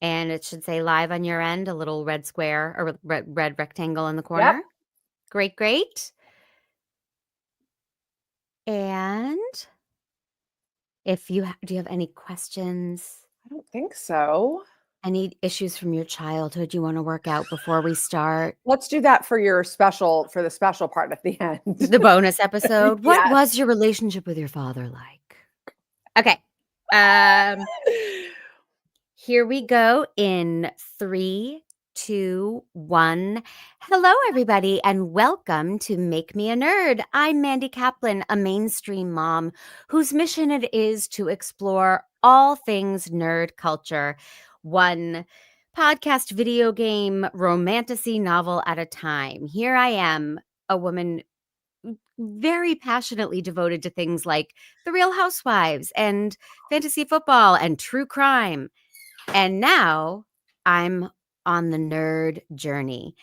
And it should say live on your end, a little red square or red rectangle in the Yep. corner. Great, great. And do you have any questions? I don't think so. Any issues from your childhood you want to work out before we start? Let's do that for the special part at the end. The bonus episode. What Yes. was your relationship with your father like? Okay. Um, Here we go in 3, 2, 1. Hello, everybody, and welcome to Make Me a Nerd. I'm Mandy Kaplan, a mainstream mom whose mission it is to explore all things nerd culture, one podcast, video game, romantasy novel at a time. Here I am, a woman very passionately devoted to things like The Real Housewives and fantasy football and true crime. And now I'm on the nerd journey.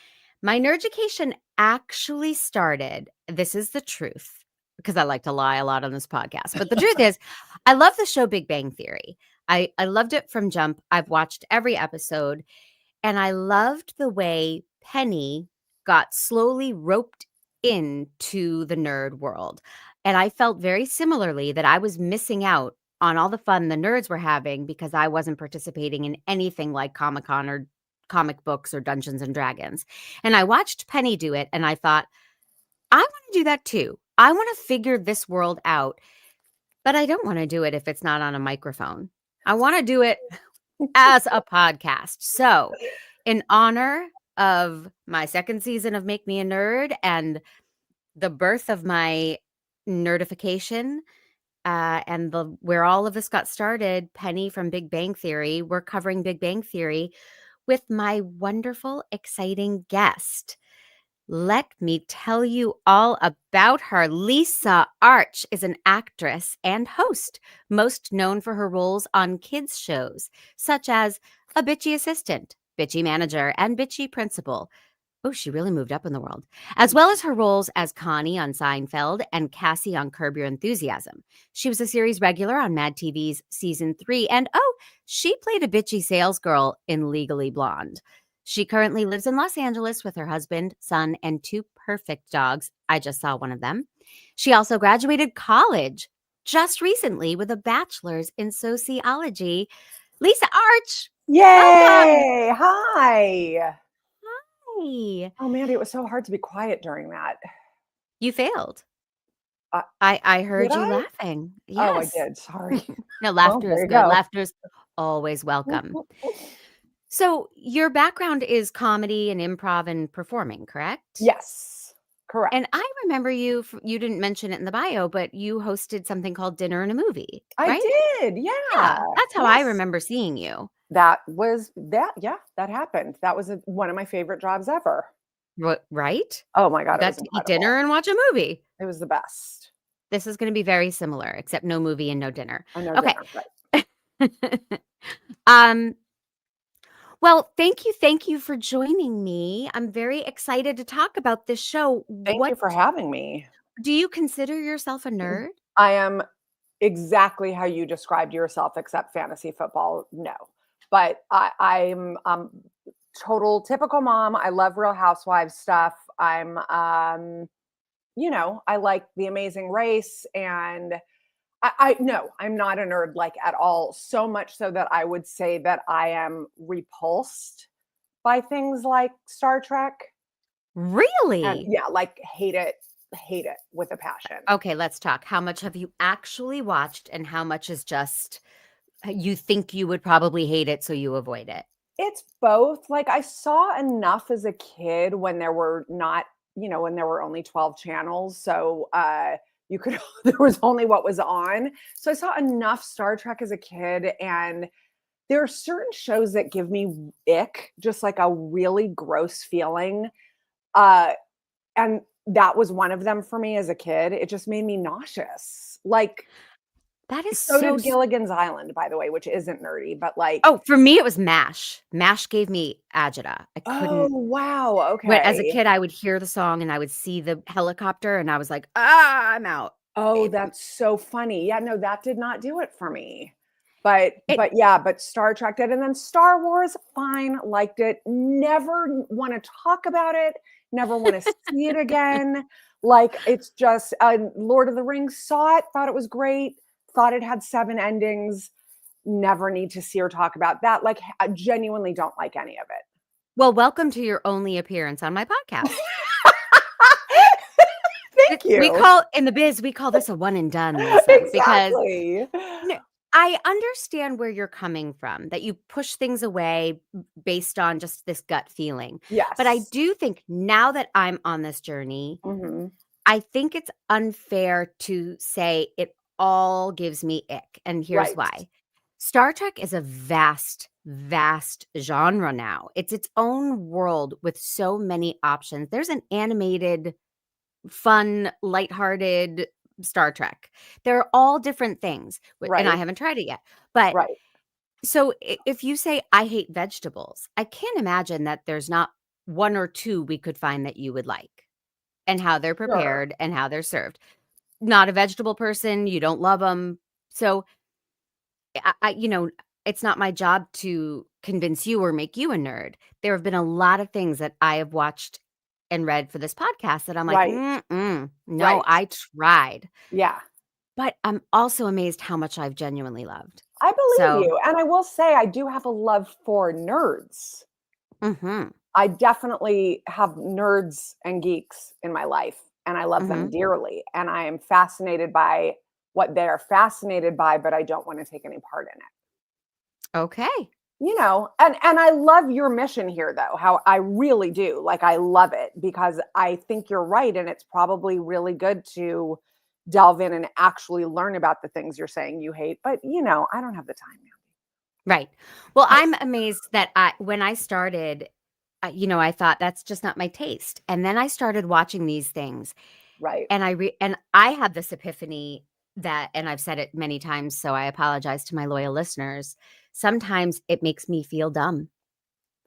My nerd education actually started, this is the truth, because I like to lie a lot on this podcast. But the truth is, I love the show Big Bang Theory. I loved it from jump. I've watched every episode, and I loved the way Penny got slowly roped into the nerd world. And I felt very similarly that I was missing out on all the fun the nerds were having because I wasn't participating in anything like Comic-Con or comic books or Dungeons and Dragons. And I watched Penny do it and I thought, I want to do that too. I want to figure this world out, but I don't want to do it if it's not on a microphone. I want to do it as a podcast. So, in honor of my second season of Make Me a Nerd and the birth of my nerdification, and where all of this got started, Penny from Big Bang Theory. We're covering Big Bang Theory with my wonderful, exciting guest. Let me tell you all about her. Lisa Arch is an actress and host, most known for her roles on kids' shows, such as A Bitchy Assistant, Bitchy Manager, and Bitchy Principal. Oh, she really moved up in the world, as well as her roles as Connie on Seinfeld and Cassie on Curb Your Enthusiasm. She was a series regular on Mad TV's season 3, and she played a bitchy salesgirl in Legally Blonde. She currently lives in Los Angeles with her husband, son, and 2 perfect dogs. I just saw one of them. She also graduated college just recently with a bachelor's in sociology. Lisa Arch, welcome. Yay! Hi. Hi. Oh, Mandy, it was so hard to be quiet during that. You failed. Uh, I heard did you I? laughing. Oh, I Yes. did. Sorry. No, Well, laughter there is you good. go. Laughter is always welcome. So your background is comedy and improv and performing, correct? Yes, correct. And I remember you didn't mention it in the bio, but you hosted something called Dinner and a Movie, I right? did. Yeah, Yeah. that's how I Yes. remember seeing you. That was that. Yeah, that happened. That was one of my favorite jobs ever. Right? Oh my God, You it was got to eat incredible. dinner and watch a movie. It was the best. This is going to be very similar, except no movie and no dinner. I know Okay. dinner, right? um, Well, thank you for joining me. I'm very excited to talk about this show. Thank you for having me. Do you consider yourself a nerd? I am exactly how you described yourself, except fantasy football. No, but I'm total typical mom. I love Real Housewives stuff. I like The Amazing Race, and I no, I'm not a nerd like at all. So much so that I would say that I am repulsed by things like Star Trek. And Really? yeah, like hate it with a passion. Okay, let's talk. How much have you actually watched and how much is just you think you would probably hate it so you avoid it? It's both. Like I saw enough as a kid when there were not, when there were only 12 channels. So you could there was only what was on. So I saw enough Star Trek as a kid, and there are certain shows that give me ick, just like a really gross feeling. And that was one of them for me as a kid. It just made me nauseous. Like That is so so did Gilligan's Island, by the way, which isn't nerdy, but like Oh, for me it was MASH. MASH gave me agita. I oh couldn't wow, as a okay. kid I would hear the song and I would see the helicopter and I was like, "Ah, I'm out." Oh, that's so funny. Yeah, no, that did not do it for me. It But Star Trek did, and then Star Wars, fine, liked it, never want to talk about it, never want to see it again. Like, it's just Lord of the Rings, saw it, thought it was great, thought it had 7 endings, never need to see or talk about that. Like, I genuinely don't like any of it. well, welcome to your only appearance on my podcast. Thank We you. call in the biz, we call this a one and done, Lisa, because Exactly. no, I understand where you're coming from, that you push things away based on just this gut feeling. But I Yes. do think now that I'm on this journey, Mhm. I think it's unfair to say it all gives me ick, and here's Right. why. Star Trek is a vast, vast genre now. It's its own world with so many options. There's an animated, fun, lighthearted Star Trek. They're all different things, and I Right. haven't tried it yet. But Right. so if you say, I hate vegetables, I can't imagine that there's not one or two we could find that you would like and how they're Sure. prepared and how they're served. Not a vegetable person, you don't love them. So it's not my job to convince you or make you a nerd. There have been a lot of things that I have watched and read for this podcast that I'm like, Right. no, Right. I tried. Yeah. But I'm also amazed how much I've genuinely loved. I believe So, you, and I will say I do have a love for nerds. mhm, I definitely have nerds and geeks in my life, and I love them mhm. dearly, and I am fascinated by what they're fascinated by, but I don't wanna take any part in it. Okay. And I love your mission here, though, how I really do, like, I love it because I think you're right, and it's probably really good to delve in and actually learn about the things you're saying you hate, but, I don't have the time now. Right. Well, I'm amazed that when I started, I thought that's just not my taste. And then I started watching these things Right. and I had this epiphany that, and I've said it many times, so I apologize to my loyal listeners. Sometimes it makes me feel dumb.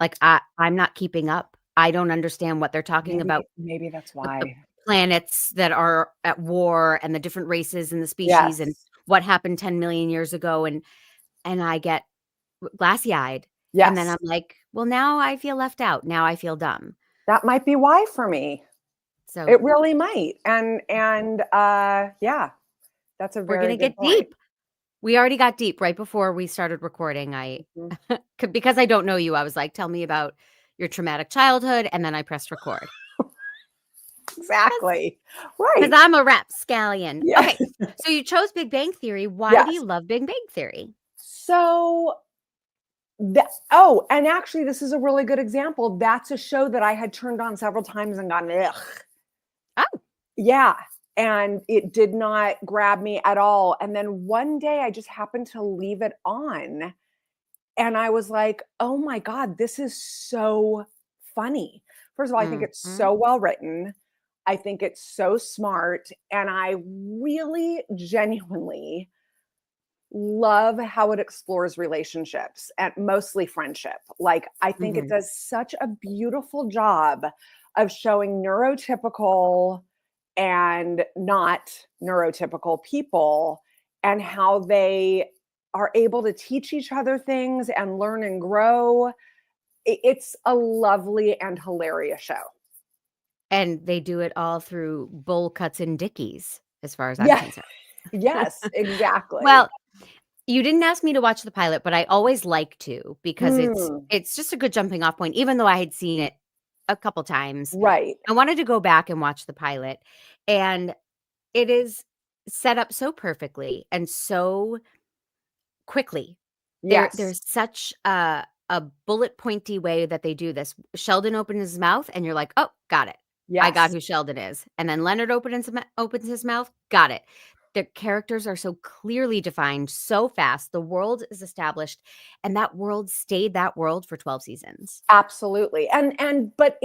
Like I'm not keeping up. I don't understand what they're talking about Maybe that's with the why. planets that are at war and the different races and the species and Yes. what happened 10 million years ago. And I get glassy-eyed, and then Yes. I'm like, "Well, now I feel left out, now I feel dumb." That might be why for me. So, It really might, yeah, that's a we're very gonna good get point. deep. We already got deep right before we started recording. I Mhm. because I don't know you, I was like, "Tell me about your traumatic childhood," and then I pressed record. Because Exactly. Right. I'm a rapscallion. Yeah. Okay, so you chose Big Bang Theory. Why do you Yes. love Big Bang Theory? So, and actually, this is a really good example. That's a show that I had turned on several times and gone, ugh. Oh, Yeah, and it did not grab me at all, and then one day I just happened to leave it on, and I was like, "Oh my god, this is so funny." First of all, I think it's mhm. so well written. I think it's so smart, and I really genuinely love how it explores relationships and mostly friendship. Like, I think it Mhm. does such a beautiful job of showing neurotypical and not neurotypical people and how they are able to teach each other things and learn and grow. It's a lovely and hilarious show. And they do it all through bowl cuts and dickies, as far as I'm Yeah. concerned. Yes, exactly. Well, you didn't ask me to watch the pilot, but I always like to because Mm, it's just a good jumping off point, even though I had seen it a couple times. right. I wanted to go back and watch the pilot, and it is set up so perfectly and so quickly. Yes. There's such a bullet pointy way that they do this. Sheldon opens his mouth, and you're like, "Oh, got it. I got Yes. who Sheldon is." And then Leonard opens his mouth, got it. The characters are so clearly defined so fast. The world is established, and that world stayed that world for 12 seasons. Absolutely. But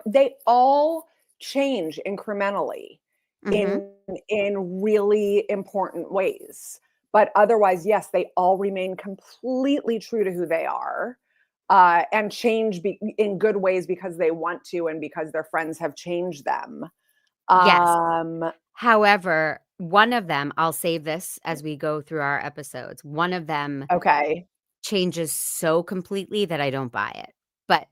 they all change incrementally Mhm. in really important ways. But otherwise, yes, they all remain completely true to who they are, and change in good ways because they want to and because their friends have changed them. Yes. Um, However, one of them, I'll save this as we go through our episodes. One of them Okay. changes so completely that I don't buy it, but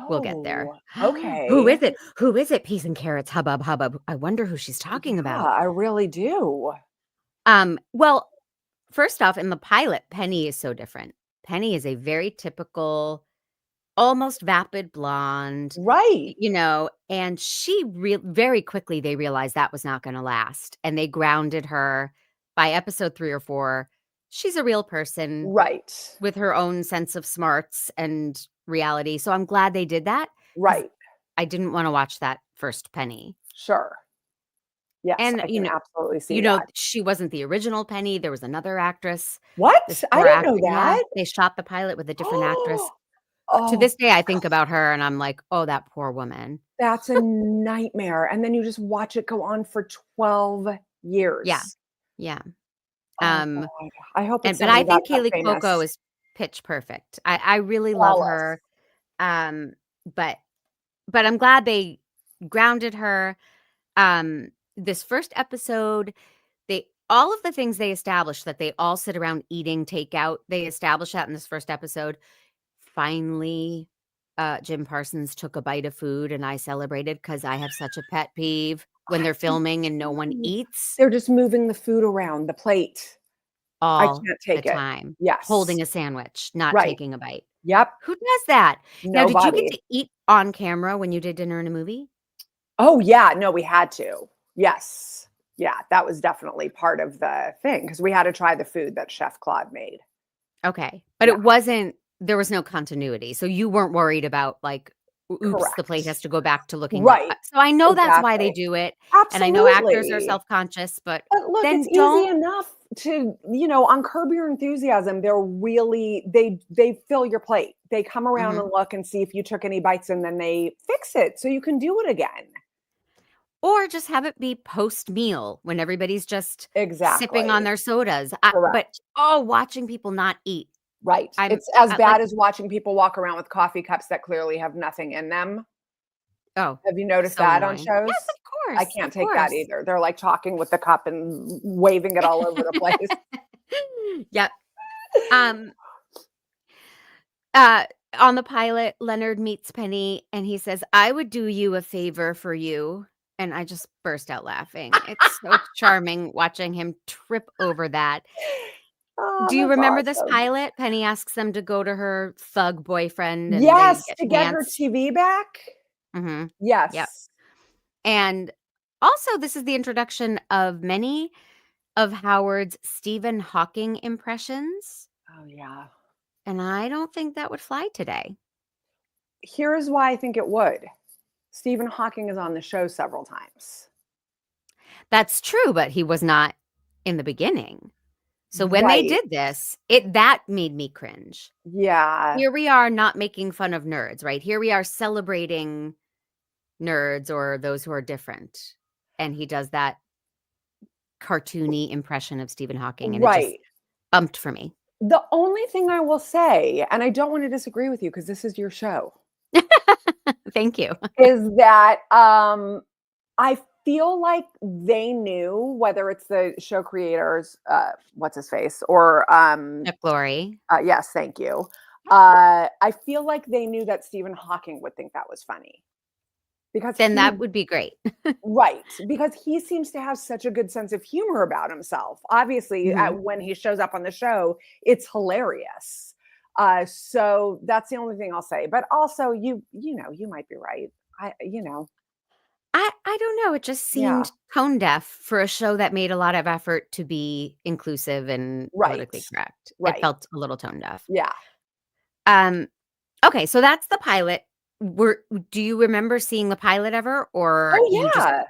we'll get there. Oh, Who okay. is it? Who is it? Peas and carrots, hubbub, hubbub. I wonder who she's talking Yeah, about. I really do. Well, first off, in the pilot, Penny is so different. Penny is a very typical, almost vapid blonde, Right. and she very quickly they realized that was not going to last, and they grounded her by episode 3 or 4. She's a real person Right. with her own sense of smarts and reality. So I'm glad they did that because Right. I didn't want to watch that first Penny. Sure. Yes, And I can absolutely see that. she wasn't the original Penny. There was another actress. What? This I poor didn't know actor. Yeah, that. they shot the pilot with a different actress. To Oh, this day, I think about her and I'm like, oh, that poor woman. that's a nightmare, and then you just watch it go on for 12 Yeah, years. yeah. Oh Um, god. I hope it's but I somebody think that's that Kaylee Cuoco famous. is pitch perfect. I really love Flawless. her. Um, but I'm glad they grounded her. This first episode, they all of the things they established that they all sit around eating takeout, they established that in this first episode. Finally, Jim Parsons took a bite of food and I celebrated because I have such a pet peeve when they're I filming and no one know. eats They're just moving the food around, the plate. I all can't the take it. time, Yes. holding a sandwich, not Right. taking a bite. Yep. Who does that? Now, did you get Nobody. to eat on camera when you did dinner in a movie? Oh, yeah. No, we had to. Yes. Yeah, that was definitely part of the thing because we had to try the food that Chef Claude made. Okay, but Yeah, there was no continuity, so you weren't worried about, like, "Oops, the plate correct. has to go back to looking like" Right. so I know that's why they Exactly. do it, and I know actors are Absolutely. self-conscious, but But look, it's then easy don't enough to, on Curb Your Enthusiasm, they're really they fill your plate. They come around Mhm. and look and see if you took any bites and then they fix it so you can do it again. Or just have it be post-meal when everybody's just sipping on Exactly. their sodas, but, Correct. oh, watching people not eat. Right. I'm It's as like bad as watching people walk around with coffee cups that clearly have nothing in them. oh, Have you noticed so that on annoying. Yes, shows? I can't of take that course. either. They're like talking with the cup and waving it all over the place. Yep. Um Uh, on the pilot, Leonard meets Penny and he says, "I would do you a favor for you." And I just burst out laughing. It's so charming watching him trip over that. Oh, Do you that's remember this awesome. pilot? Penny asks them to go to her thug boyfriend and they Yes, get to get her pants. TV back? Mhm. Yep. Yes. And also, this is the introduction of many of Howard's Stephen Hawking impressions, Oh, yeah. and I don't think that would fly today. Here's why I think it would. Stephen Hawking is on the show several times. That's true, but he was not in the beginning. So when they Right. did this, that made me cringe. Yeah. Here we are not making fun of nerds, right? Here we are celebrating nerds or those who are different. And he does that cartoony impression of Stephen Hawking, and it just Right. bumped for me. The only thing I will say, and I don't want to disagree with you because this is your show, Thank you. is that I feel like they knew, whether it's the show creators, what's his face, or Chuck Lorre. yes, thank you. I feel like they knew that Stephen Hawking would think that was funny because Then that would be great. right, because he seems to have such a good sense of humor about himself. Obviously, Mhm. when he shows up on the show, it's hilarious. So that's the only thing I'll say. But also, you might be right. I don't know, it just Yeah, seemed tone deaf for a show that made a lot of effort to be inclusive and right, politically correct. It right, felt a little tone deaf. yeah. Um, okay, so that's the pilot. Do you remember seeing the pilot ever, or Oh you just yeah.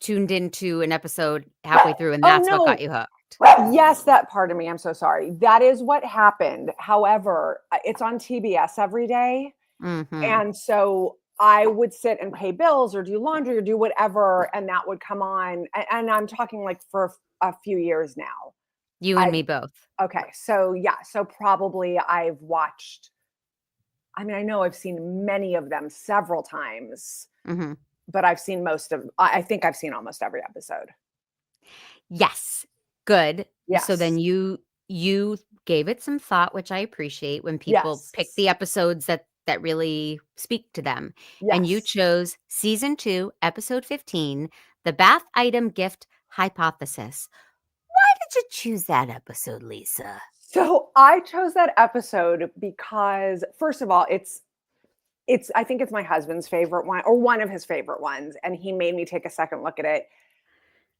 tuned into an episode halfway through and Oh that's what got no. you hooked? Yes, that part of me. I'm so sorry. That is what happened. However, it's on TBS every day. Mhm. And so I would sit and pay bills or do laundry or do whatever, and that would come on. And I'm talking like for a few years now. You and I me both. okay, so yeah, so probably I've watched. I mean, I know I've seen many of them several times, Mhm. but I've seen most of. I think I've seen almost every episode. Yes. Good. So then Yes. you gave it some thought, which I appreciate when people pick Yes. the episodes that really speak to them. And you Yes. chose season 2, episode 15, The Bath Item Gift Hypothesis. Why did you choose that episode, Lisa? So I chose that episode because first of all, it's I think it's my husband's favorite one or one of his favorite ones, and he made me take a second look at it.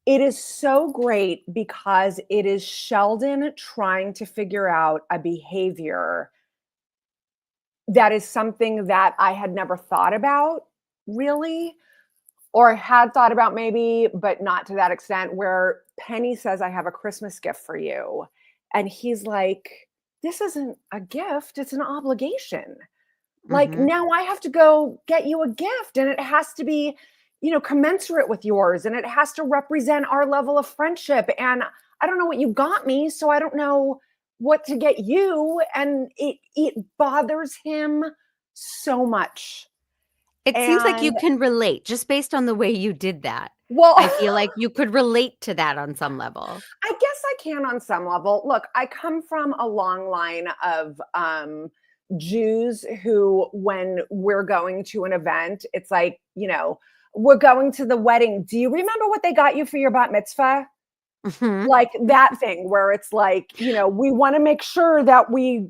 It is so great because it is Sheldon trying to figure out a behavior that is something that I had never thought about really, or I had thought about maybe, but not to that extent, where Penny says, I have a Christmas gift for you. And he's like, this isn't a gift, it's an obligation. Like Mhm. now I have to go get you a gift and it has to be, commensurate with yours and it has to represent our level of friendship. And I don't know what you got me, so I don't know what to get you. And it bothers him so much. It seems like you And can relate just based on the way you did that. well, I feel like you could relate to that on some level. I guess I can on some level. Look, I come from a long line of Jews who, when we're going to an event, it's like, we're going to the wedding. Do you remember what they got you for your bat mitzvah? Mhm. Like that thing where it's like, we want to make sure that we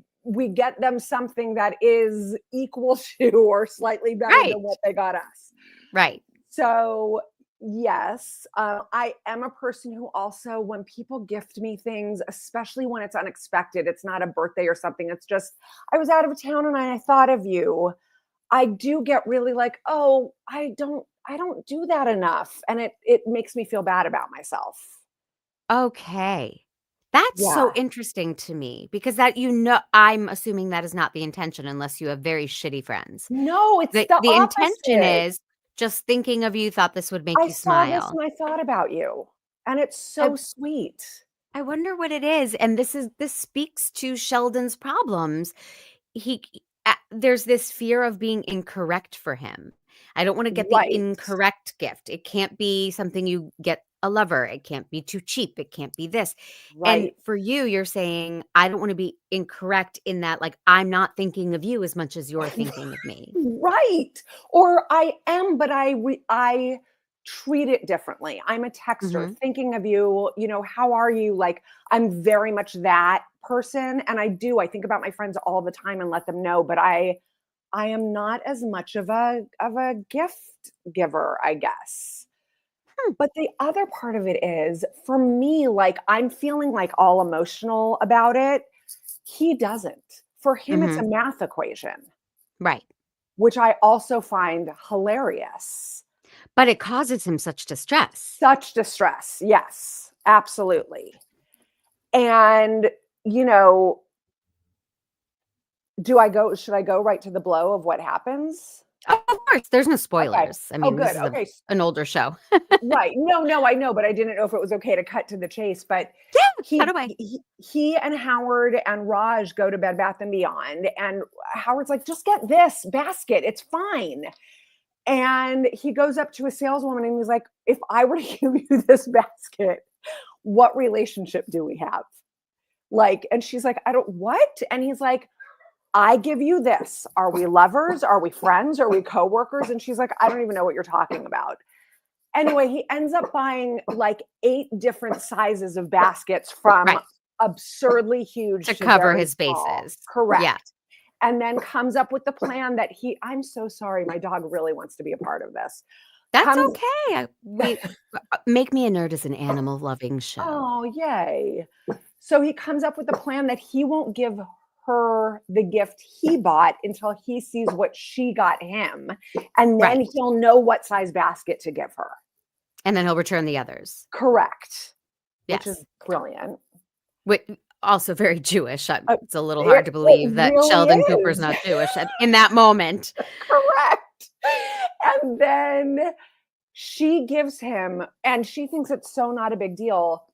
get them something that is equal to or slightly better than Right. what they got us. Right. So, yes, I am a person who also, when people gift me things, especially when it's unexpected, it's not a birthday or something, it's just, I was out of town and I thought of you. I do get really like, oh, I don't do that enough. And it makes me feel bad about myself. Okay. That's so Yeah. interesting to me because I'm assuming that is not the intention unless you have very shitty friends. No, it's The the the intention opposite. is just thinking of you, thought this would make I you saw this smile. and I thought about you. And it's I so sweet. I wonder what it is, and this speaks to Sheldon's problems. There's this fear of being incorrect for him. I don't wanna get the Right. incorrect gift. It can't be something you get a lover. It can't be too cheap. It can't be this. And Right. for you, you're saying, "I don't wanna be incorrect in that, like, I'm not thinking of you as much as you're thinking of me." Right. Or I am, but I treat it differently. I'm a texter Mhm. thinking of you, how are you? Like I'm very much that person and I think about my friends all the time and let them know, but I am not as much of a gift giver, I guess. Hmm. But the other part of it is for me, like I'm feeling like all emotional about it. He doesn't. For him, it's a Mhm. math equation, Right. which I also find hilarious. But it causes him such distress. Such distress. Yes, absolutely. And, you know, should I go right to the blow of what happens? Oh, of course, there's no Okay. spoilers. I Oh, mean, this good. is Okay. an older show. Right. No, no, I know, but I didn't know if it was okay to cut to the chase. But Yeah, cut he away. he and Howard and Raj go to Bed Bath and Beyond, and Howard's like, just get this basket. It's fine. And he goes up to a saleswoman and he's like, if I were to give you this basket, what relationship do we have? Like, and she's like, I don't what? And he's like, I give you this. Are we lovers? Are we friends? Are we coworkers? And she's like, I don't even know what you're talking about. Anyway, he ends up buying like 8 different sizes of baskets from Right, absurdly to huge to cover very his small. bases. Yeah. Correct. And then comes up with the plan that I'm so sorry. My dog really wants to be a part of this. That's Comes, okay. Make Me a Nerd is an animal-loving show. oh, yay. So he comes up with a plan that he won't give her the gift he bought until he sees what she got him. And Right, then he'll know what size basket to give her. and then he'll return the others. Correct. Which is Yes. brilliant. Wit Also very Jewish. Uh, It's a little it hard to it believe that really Sheldon Cooper's is. not Jewish in that moment. Correct. And then she gives him and she thinks it's so not a big deal.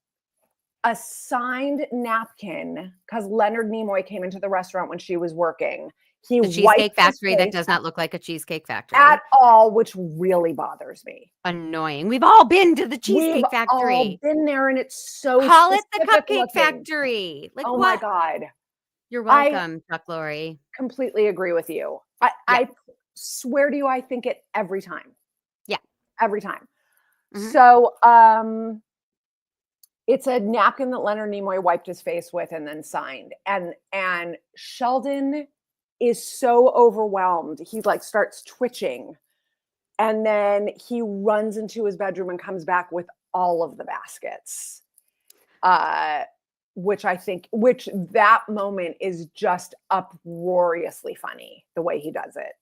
a signed napkin because Leonard Nimoy came into the restaurant when she was working. He The wiped Cheesecake his Factory that face does not look like a Cheesecake at Factory. all, which really bothers me. Annoying. We've all been to the We've Cheesecake all Factory. been there, and it's so Call it the specific Cupcake looking. Factory. Like, Oh my what? God. You're I welcome, Chuck Lorre. completely agree with you. Yeah. I swear to you, I think it every time. Yeah. Every time. Mhm. So, it's a napkin that Leonard Nimoy wiped his face with and then signed. And Sheldon is so overwhelmed. He like starts twitching. And then he runs into his bedroom and comes back with all of the baskets. Which that moment is just uproariously funny, the way he does it.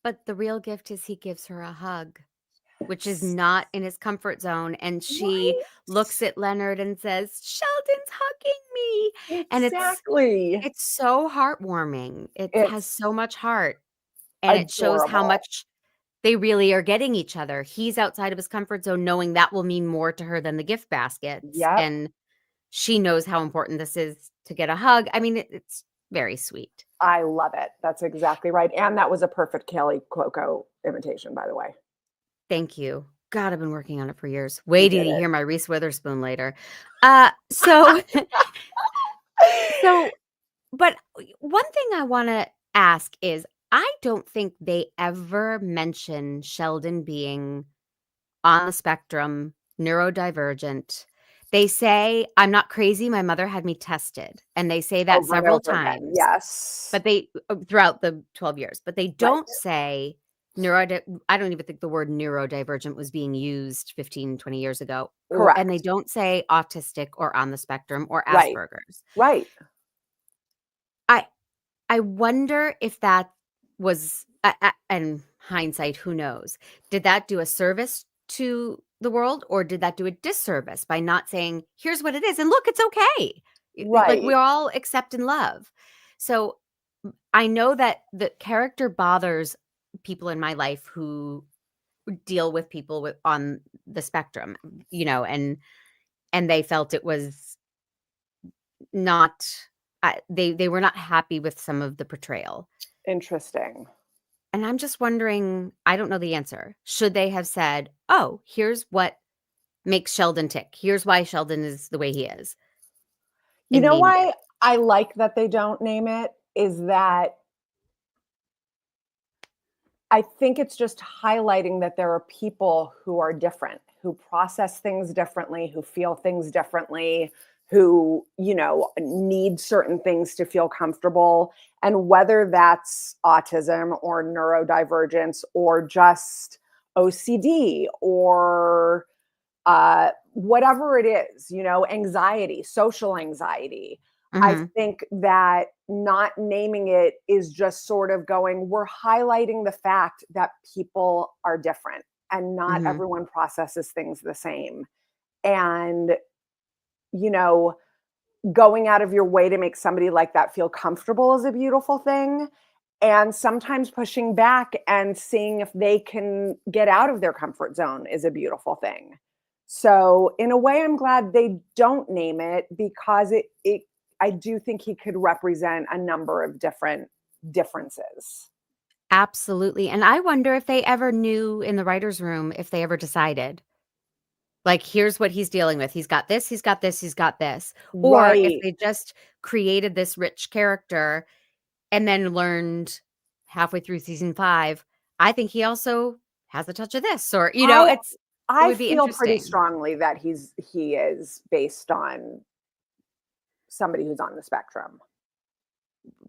But the real gift is he gives her a hug, which is not in his comfort zone, and she Right? looks at Leonard and says, "Sheldon's hugging me." And Exactly. it's so heartwarming. It has It's so much heart, and it shows how adorable. much they really are getting each other. He's outside of his comfort zone knowing that will mean more to her than the gift baskets, Yep. and she knows how important this is to get a hug. I mean, it's very sweet. I love it. That's exactly right. And that was a perfect Kelly Cuoco imitation, by the way. Thank you. God, I've been working on it for years. You Wait till did you it. hear my Reese Witherspoon later. So so but one thing I wanna ask is, I don't think they ever mention Sheldon being on the spectrum, neurodivergent. They say, "I'm not crazy, my mother had me tested," and they say that Over and several over again. times, Yes. but they throughout the 12 years, but they Right. don't say neurodi I don't even think the word neurodivergent was being used 15, 20 years ago, and they Correct. don't say autistic or on the spectrum or Right. Asperger's. Right. I I wonder if that was and hindsight, who knows? Did that do a service to the world, or did that do a disservice by not saying, "Here's what it is, and look, it's okay." Like, we Right. all accept and love. So, I know that the character bothers people in my life who deal with people with on the spectrum, and they felt it was not they were not happy with some of the portrayal. Interesting. And I'm just wondering, I don't know the answer. Should they have said, "Oh, here's what makes Sheldon tick. Here's why Sheldon is the way he is," You and know named it? why I like that they don't name it is that I think it's just highlighting that there are people who are different, who process things differently, who feel things differently, who, need certain things to feel comfortable. And whether that's autism or neurodivergence or just OCD or whatever it is, anxiety, social anxiety. I Mhm, think that not naming it is just sort of going, we're highlighting the fact that people are different and not mhm, everyone processes things the same. And, you know, going out of your way to make somebody like that feel comfortable is a beautiful thing. And sometimes pushing back and seeing if they can get out of their comfort zone is a beautiful thing. So, in a way, I'm glad they don't name it because I do think he could represent a number of different differences. absolutely, and I wonder if they ever knew in the writer's room if they ever decided, like, "Here's what he's dealing with. He's got this, he's got this, he's got this," or if Right. they just created this rich character and then learned halfway through season 5, "I think he also has a touch of this," or, I it I would be feel pretty interesting. strongly that he is based on somebody who's on the spectrum.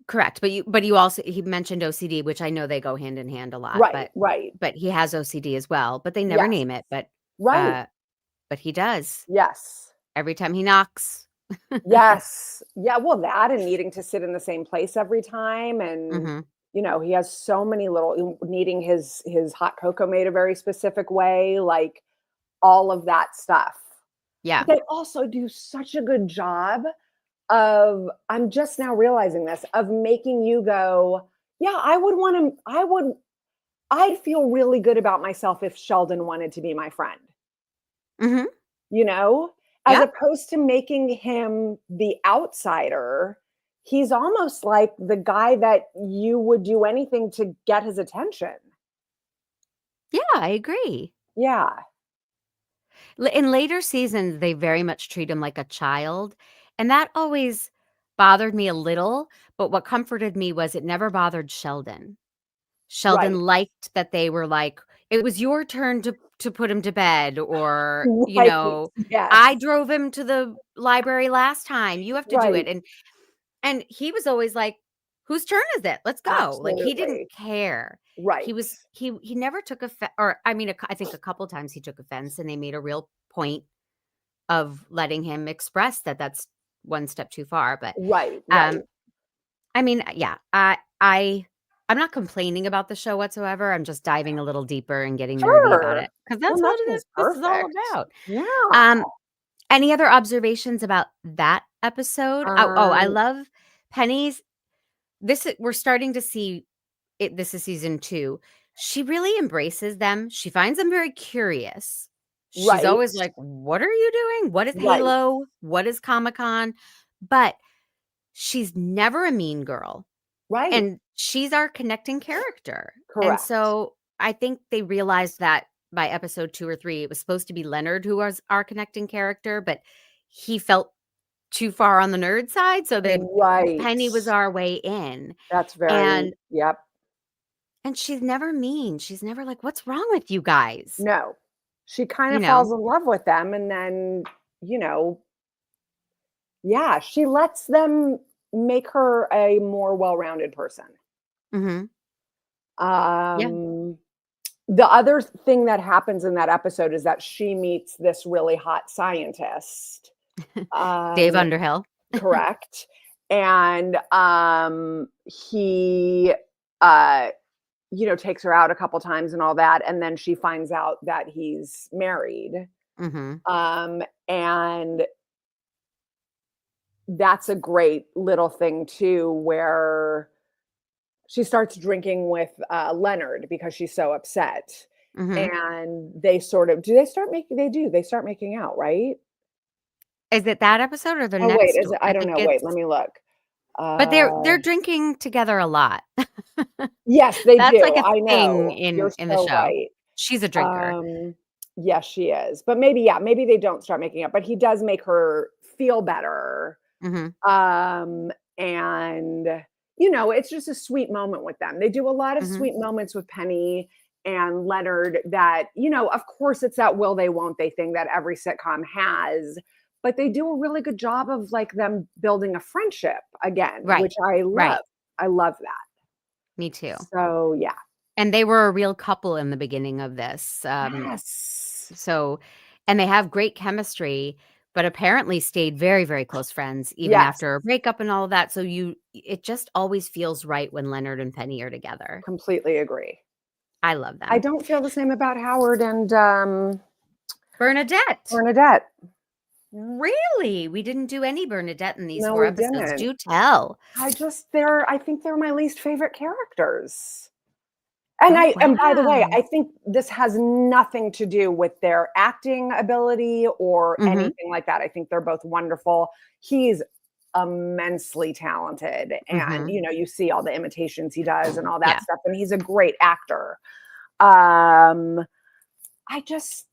Correct, but you also he mentioned OCD, which I know they go hand in hand a lot, Right, right. but he has OCD as well, but they never Yes. name it, Right. uh, but he does. Yes. Every time he knocks. Yes. Yeah, well, that and needing to sit in the same place every time and, Mhm. he has so many little needing his hot cocoa made a very specific way, like, all of that stuff. But Yeah. they also do such a good job of I'm just now realizing this, of making you go, "Yeah, I'd feel really good about myself if Sheldon wanted to be my friend." Mhm. You know? as Yep. opposed to making him the outsider, he's almost like the guy that you would do anything to get his attention. Yeah, I agree. Yeah. In later seasons, they very much treat him like a child, and that always bothered me a little, but what comforted me was it never bothered Sheldon. Sheldon Right. liked that they were like, "It was your turn to put him to bed," or, Right. Yes. "I drove him to the library last time, you have to do it," Right. and he was always like, "Whose turn is it? Let's go." Like, he didn't Absolutely. care. Right. He never took or I mean, I think a couple times he took offense, and they made a real point of letting him express that that's one step too far, but, Right. Right. um, I mean, yeah, I'm not complaining about the show whatsoever, I'm just diving a little deeper and getting nerdy about Sure. it because Well, that's what nothing's this is all perfect. about. Yeah. Um, any other observations about that episode? Oh, I Um, love Penny's we're starting to see it. This is season 2. She really embraces them. She finds them very curious. She's right. always like, "What are you doing? What is Right. Halo? What is Comic-Con?" But she's never a mean girl, Right. and she's our connecting character. And Correct. so I think they realized that by episode 2 or 3, it was supposed to be Leonard who was our connecting character, but he felt too far on the nerd side, so they Right. Penny was our way in. That's very, And yep. she's never mean. She's never like, "What's wrong with you guys?" No. She kind You of falls know? in love with them and then, you know, yeah, she lets them make her a more well-rounded person. Mhm. Yeah. Um, the other thing that happens in that episode is that she meets this really hot scientist. Dave Um, Underhill. correct. And he uh takes her out a couple times and all that, and then she finds out that he's married. Mhm. And that's a great little thing too, where she starts drinking with Leonard because she's so upset. Mhm. And they sort of do they start making they do they start making out, right? Is it that episode or the Oh wait, next is one? it? I I don't think know. it's Wait, let me look. but Uh they're drinking together a lot. yes, they That's do. like a I thing know. You're in the so show. right. She's a drinker. Um, yes, she is. But maybe, yeah, maybe they don't start making up, but he does make her feel better. Mhm. Um, and it's just a sweet moment with them. They do a lot of Mhm. sweet moments with Penny and Leonard that, of course it's that will they won't they thing that every sitcom has, but they do a really good job of like them building a friendship again, Right. which I Right. love. I love that. Me too. So, yeah. And they were a real couple in the beginning of this, Yes. so and they have great chemistry, but apparently stayed very, very close friends even Yes. after a breakup and all of that, so it just always feels right when Leonard and Penny are together. Completely agree. I love I them. don't feel the same about Howard and, Bernadette. Bernadette. Really? We didn't do any Bernadette in these No, 4 we episodes. didn't. Do tell. I think they're my least favorite characters. Oh, And by the way, wow. I think this has nothing to do with their acting ability or Mhm, anything like that. I think they're both wonderful. He's immensely talented, and, mhm. you see all the imitations he does and all that Yeah. stuff, and he's a great actor. Um, I just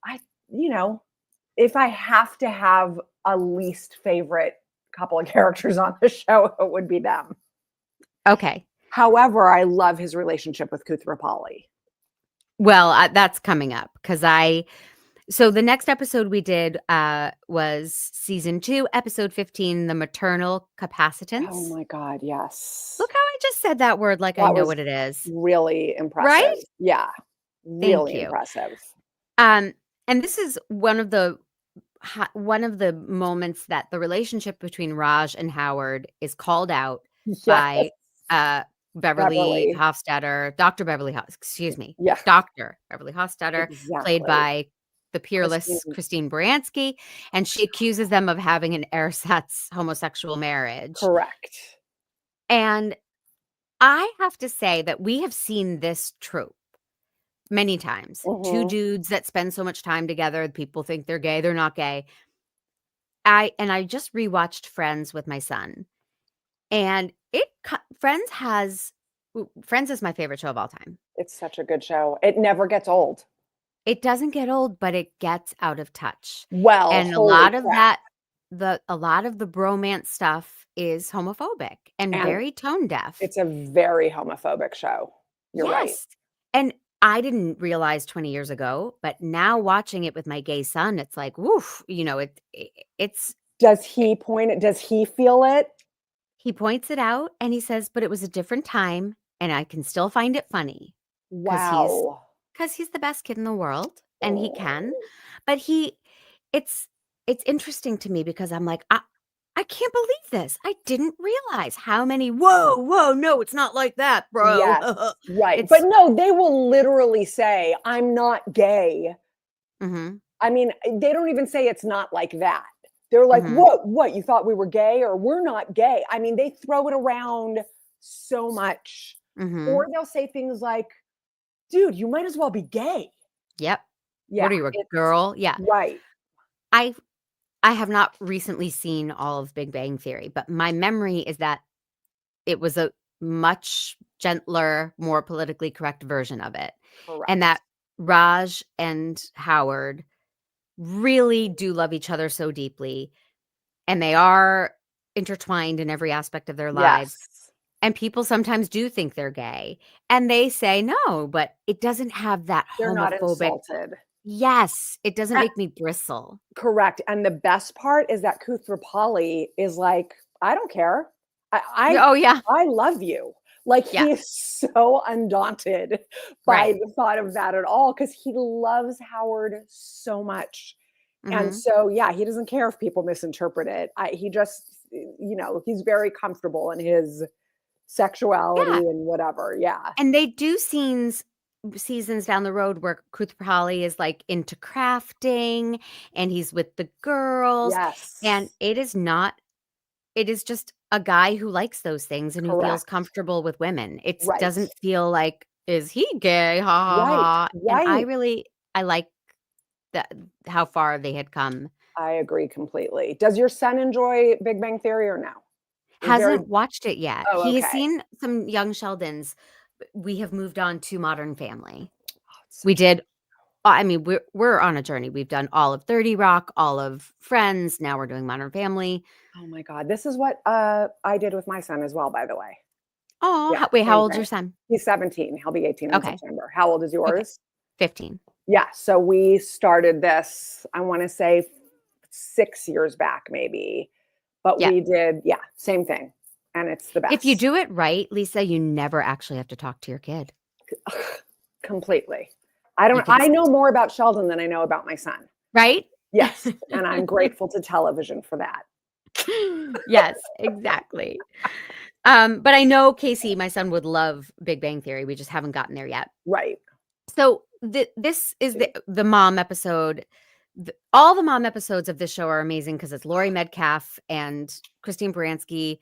I you know, if I have to have a least favorite couple of characters on the show, it would be them. Okay. However, I love his relationship with Koothrappali. Well, that's coming up because so the next episode we did, was season 2, episode 15, The Maternal Oh Capacitance. my god, yes. Look how I just said that word like I That know was what it is, really impressive. right? Yeah, Thank really you. impressive. Um, and this is one of the moments that the relationship between Raj and Howard is called out Yes, by, uh, Beverly Beverly. Hofstadter, Dr. Beverly Hos excuse me, Yeah, Doctor Beverly Hofstadter, played exactly. by the peerless Christine, Christine Baranski, and she accuses them of having an ersatz homosexual marriage. correct. And I have to say that we have seen this trope many times. 2 Mhm. dudes that spend so much time together, people think they're gay, they're not gay. I just rewatched Friends with my son, and Friends is my favorite show of all time. It's such a good show. It never gets old. It doesn't get old, but it gets out of touch. Well, And holy crap. a lot of the bromance stuff is homophobic and And very tone deaf. it's a very homophobic show. You're right. Yes. And I didn't realize 20 years ago, but now watching it with my gay son, it's like, woof, it's Does he point it? Does he feel it? he points it out and he says, "But it was a different time and I can still find it funny because he's Wow. because he's the best kid in the world and he can." Oh, But it's it's interesting to me because I'm like, I can't believe this. I didn't realize how many whoa, no, it's not like that, bro. yes. Right. But It's no, they will literally say, I'm not gay. mhm, I mean, they don't even say it's not like that. They're like, mhm, what? You thought we were gay or we're not gay? I mean, they throw it around so much. Or mhm. they'll say things like, dude, you might as well be gay. Yep. Yeah, What are you, a it's girl? Yeah. right. I I have not recently seen all of Big Bang Theory, but my memory is that it was a much gentler, more politically correct version of it, and Correct. that Raj and Howard really do love each other so deeply, and they are intertwined in every aspect of their lives, Yes. and people sometimes do think they're gay, and they say, "No," but it doesn't have that They're not homophobic. insulted. Yes, it doesn't Uh, make me bristle. correct. And the best part is that Koothrappali is like, I don't care. Yeah, oh, yeah. I love you. Like Yeah, he is so undaunted by right. the thought of that at all because he loves Howard so much. And Mhm. so, yeah, he doesn't care if people misinterpret it. He just, he's very comfortable in his sexuality Yeah, and whatever. Yeah. and they do seasons down the road where Kuthapali is, like, into crafting, and he's with the girls, and Yes. it is just a guy who likes those things and who feels Correct. comfortable with women. It Right. doesn't feel like, "Is he gay? Ha, ha, Right. ha," and Right. I like that how far they had come. I agree completely. Does your son enjoy Big Bang Theory or no? He's very Hasn't watched it yet. oh, He has okay. seen some Young Sheldons, but we have moved on to Modern Family. Oh, it's We such a did I mean, we're on a journey. We've done all of 30 Rock, all of Friends, now we're doing Modern Family. oh my god, this is what, I did with my son as well, by the way. Oh, Yeah, wait, how same old's your thing. son? He's 17, he'll be 18 in Okay, September. How old is okay, yours? 15. Yeah, so we started this, I wanna say 6 years back maybe, but Yeah. we did yeah, same thing, and it's the If you best. do it right, Lisa, you never actually have to talk to your kid. Completely. You can I s know more about Sheldon than I know about my son. right? Yes, and I'm grateful to television for that. Yes, exactly. But I know Casey, my son, would love Big Bang Theory, we just haven't gotten there yet. Right. So, this is the mom episode. All the mom episodes of this show are amazing because it's Laurie Metcalf and Christine Baranski.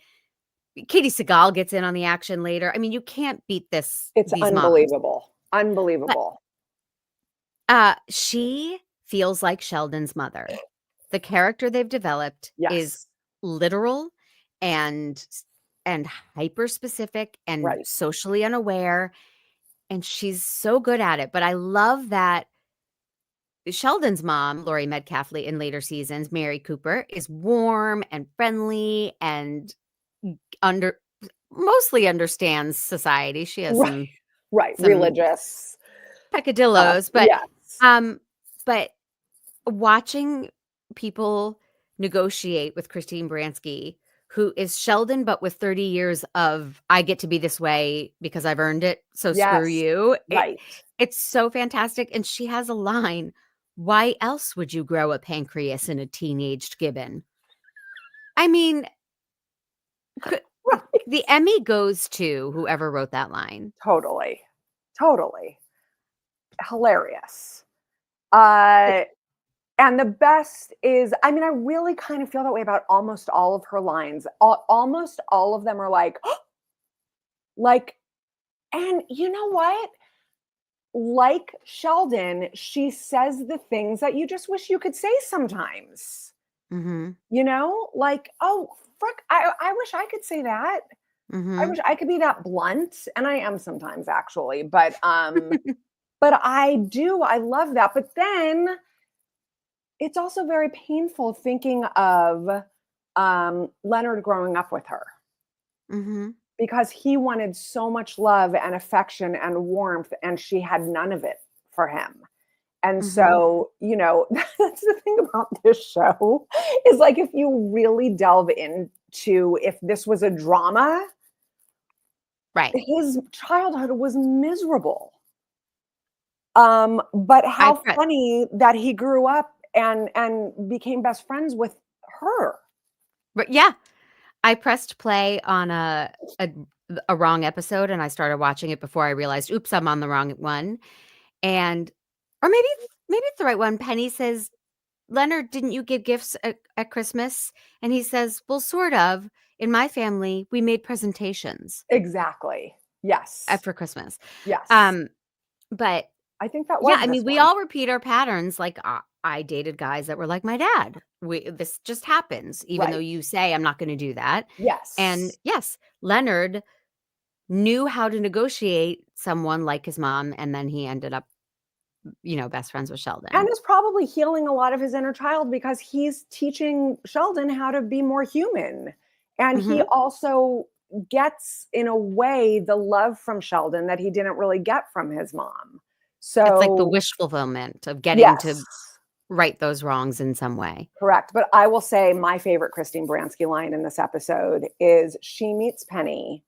Katie Seagal gets in on the action later. I mean, you can't beat It's these moms. unbelievable. But, Unbelievable. she feels like Sheldon's mother. The character they've developed is Yes. literal and and hyper specific and Right. socially unaware, and she's so good at it. But I love that Sheldon's mom, Laurie Metcalf, in later seasons, Mary Cooper, is warm and friendly and under mostly understands society. She has Right. Right. some Religious stuff. peccadillos, Yes. um, but watching people negotiate with Christine Baranski, who is Sheldon, but with 30 years of I get to be this way because I've earned it, so screw Yes. you. Right. It's so fantastic. And she has a line. Why else would you grow a pancreas in a teenaged gibbon? I mean, could, Right. the Emmy goes to whoever wrote that line. Totally. Totally. Hilarious. Like, Uh, and the best is, I mean, I really kind of feel that way about almost all of her lines. Almost all of them are like, and you know what? Like Sheldon, she says the things that you just wish you could say sometimes. Mhm. Like, oh, frick, I wish I could say that. I Mhm. wish I could be that blunt, and I am sometimes actually, but I love that. But then it's also very painful thinking of Leonard growing up with her Mhm. because he wanted so much love and affection and warmth, and she had none of it for him. And Mhm. so, that's the thing about this show is like if you really delve into if this was a drama, Right. his childhood was miserable. But I how pre funny that he grew up and became best friends with her. but yeah, I pressed play on a a wrong episode, and I started watching it before I realized, "Oops, I'm on the wrong one." And or maybe it's the right one. Penny says, "Leonard, didn't you give gifts at Christmas?" And he says, "Well, sort of. In my family, we made presentations Exactly. Yes. for Christmas." Yes. Um, but I think that yeah, was I this mean, we one. all repeat our patterns. Like, I dated guys that were like my dad. This just happens, even though Right. you say I'm not going to do that. And Yes. yes, Leonard knew how to negotiate someone like his mom, and then he ended up, best friends with And Sheldon. is probably healing a lot of his inner child because he's teaching Sheldon how to be more human. And he Hmm. also gets, in a way, the love from Sheldon that he didn't really get from his mom. It's like the So, wish fulfillment of getting yes, to right those wrongs in some way. correct. But I will say my favorite Christine Baranski line in this episode is she meets Penny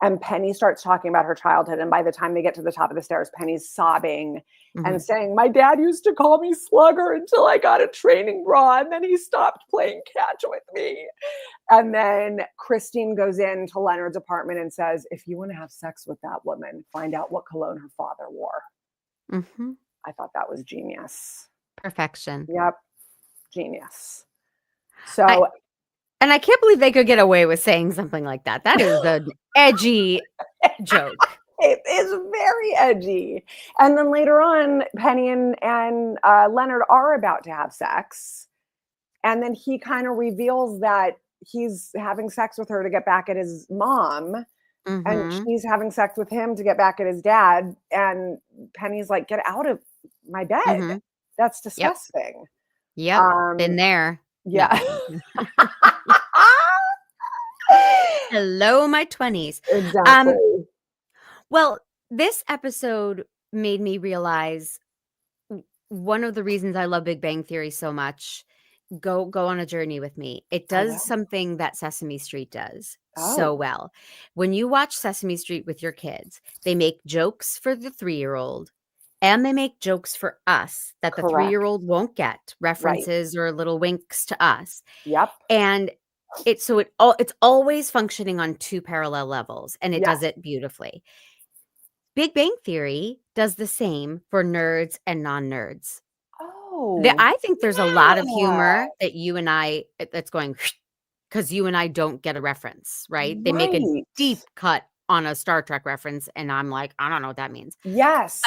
and Penny starts talking about her childhood. And by the time they get to the top of the stairs, Penny's sobbing and Mhm. saying, "My dad used to call me Slugger until I got a training bra, and then he stopped playing catch with me." And then Christine goes into Leonard's apartment and says, "If you want to have sex with that woman, find out what cologne her father wore." Mhm. I thought that was genius. Perfection. Yep, genius. I So and I can't believe they could get away with saying something like that. That is an edgy joke. it is very edgy. And then later on, Penny and Leonard are about to have sex. And then he kind of reveals that he's having sex with her to get back at his mom. And Mhm. she's having sex with him to get back at his dad. And Penny's like, "Get out of my bed. Mhm. That's Yep. disgusting." Yep. Been Um, there. No. yeah. Hello, my 20s. Um, Exactly. well, this episode made me realize one of the reasons I love Big Bang Theory so much. Go on a journey with me. It I does will. something that Sesame Street does so Oh, well. When you watch Sesame Street with your kids, they make jokes for the 3-year-old and they make jokes for us that the correct. 3-year-old won't get, Right. references or little winks to us. Yep. And it's always functioning on 2 parallel levels, and it does Yes. it beautifully. Big Bang Theory does the same for nerds and non-nerds. Oh, I think there's a lot of yeah. humor that you and I that's going because you and I don't get a reference, right? They make a Right. deep cut on a Star Trek reference, and I'm like, "I don't know what that means." But Yes.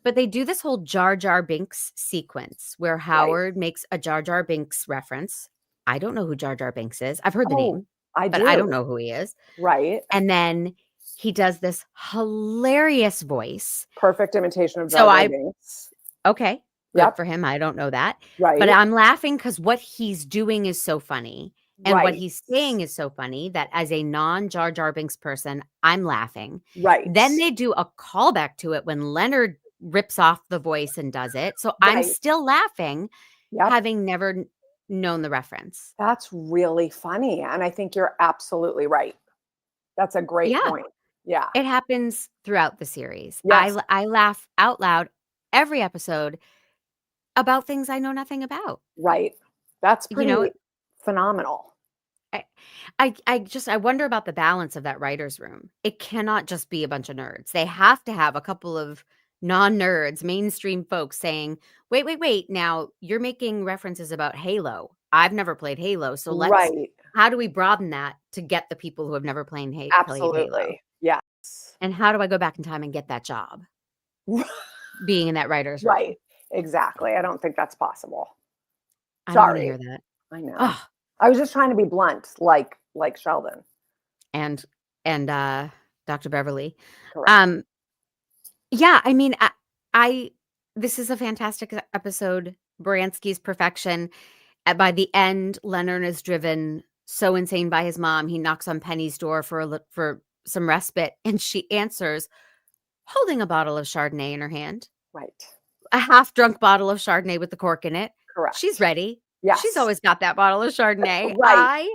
but they do this whole Jar Jar Binks sequence where Right. Howard makes a Jar Jar Binks reference. I don't know who Jar Jar Binks is. I've heard the Oh, name, I but I don't do. know who he is. Right. And then he does this hilarious voice. Perfect imitation of So Jar Jar I Binks. Okay, good Yep. for him, I don't know that, but Right. I'm laughing because what he's doing is so funny, and what Right. he's saying is so funny that as a non-Jar Jar Binks person, I'm laughing. Right. Then they do a callback to it when Leonard rips off the voice and does it, so I'm Right. still laughing, Yep. having never known the reference. That's really funny. And I think you're absolutely right. That's a great Yeah, point. Yeah. it happens throughout the series. Yes. I laugh out loud every episode about things I know nothing about, Right. That's you know? pretty phenomenal. I I wonder about the balance of that writer's room. It cannot just be a bunch of nerds. They have to have a couple of non-nerds, mainstream folks saying, "Wait, wait, wait. Now you're making references about Halo. I've never played Halo, so let's Right. how do we broaden that to get the people who have never played Halo? Absolutely. Yes. And how do I go back in time and get that job being in that writer's Right. room? Exactly. I don't think that's possible. I don't wanna Sorry. hear that." I know. Oh, I was just trying to be blunt, like Sheldon. and Dr. Beverly. Correct. Um, yeah, I mean, I this is a fantastic episode. Baranski's perfection. By the end, Leonard is driven so insane by his mom. He knocks on Penny's door for some respite, and she answers, holding a bottle of Chardonnay in her hand, Right. a half drunk bottle of Chardonnay with the cork in it. She's Correct. ready. She's Yes. always got that bottle of Chardonnay. Right.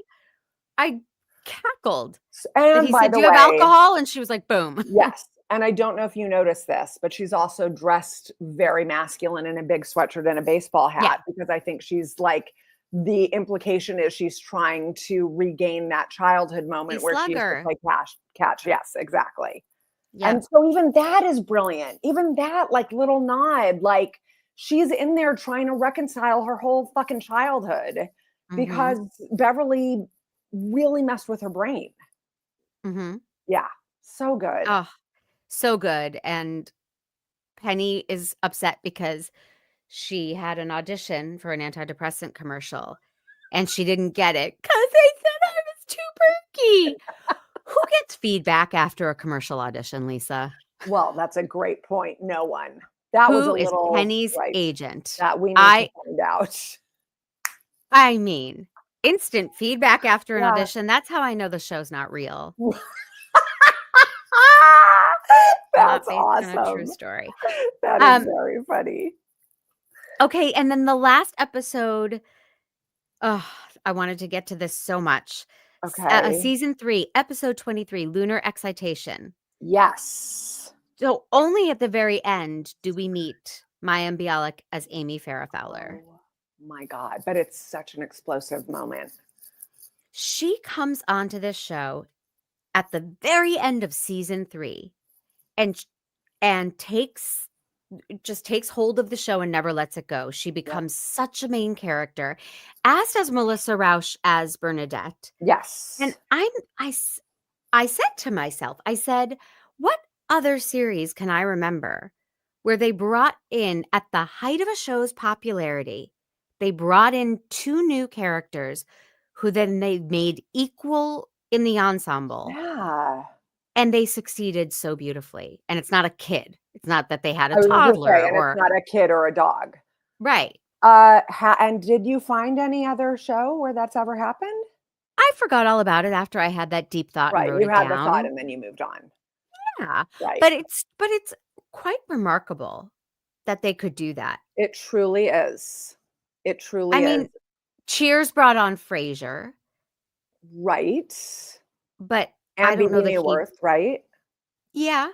I cackled that And he by said, the "Do you have way, alcohol?" And she was like, "Boom." yes. And I don't know if you noticed this, but she's also dressed very masculine in a big sweatshirt and a baseball Yeah. hat because I think she's like the implication is she's trying to regain that childhood He moment where she used to slugger. play catch. Yes, exactly. Yep. And so even that is brilliant. Even that like little nod, like she's in there trying to reconcile her whole fucking childhood Mhm. because Beverly really messed with her brain. Mhm. Yeah, so good. Oh, so good. And Penny is upset because she had an audition for an antidepressant commercial and she didn't get it because they said I was too perky. Who gets feedback after a commercial audition, Lisa? Well, that's a great point. No one. That was a Who is little Penny's right. agent? That we need to I find out. I mean, instant feedback after an Yeah. audition. That's how I know the show's not real. Not That's based on a true awesome. story. That is Um, very funny. okay, and then the last episode, oh, I wanted to get to this so much. Okay. Season 3, episode 23, Lunar Excitation. Yes. So only at the very end do we meet Mayim Bialik as Amy Farrah Fowler. Oh my God. But it's such an explosive moment. She comes onto this show at the very end of season 3 and and takes hold of the show and never lets it go. She Yep. becomes such a main character, as does Melissa Rauch as Bernadette. And Yes. I said to myself, I said, what other series can I remember where they brought in, at the height of a show's popularity, they brought in two new characters who then they made equal in the ensemble, Yeah. and they succeeded so beautifully. And it's not a kid. It's not that they had a I was gonna say, toddler and it's or not a kid or a dog. right. And did you find any other show where that's ever happened? I forgot all about it after I had that deep thought and Right. wrote You it had the thought down. and then you moved on. Yeah. Right. But it's quite remarkable that they could do that. It truly is. It I truly is. mean, Cheers brought on Frasier, Right. but I And don't know Bebe that he Neuwirth, right? yeah,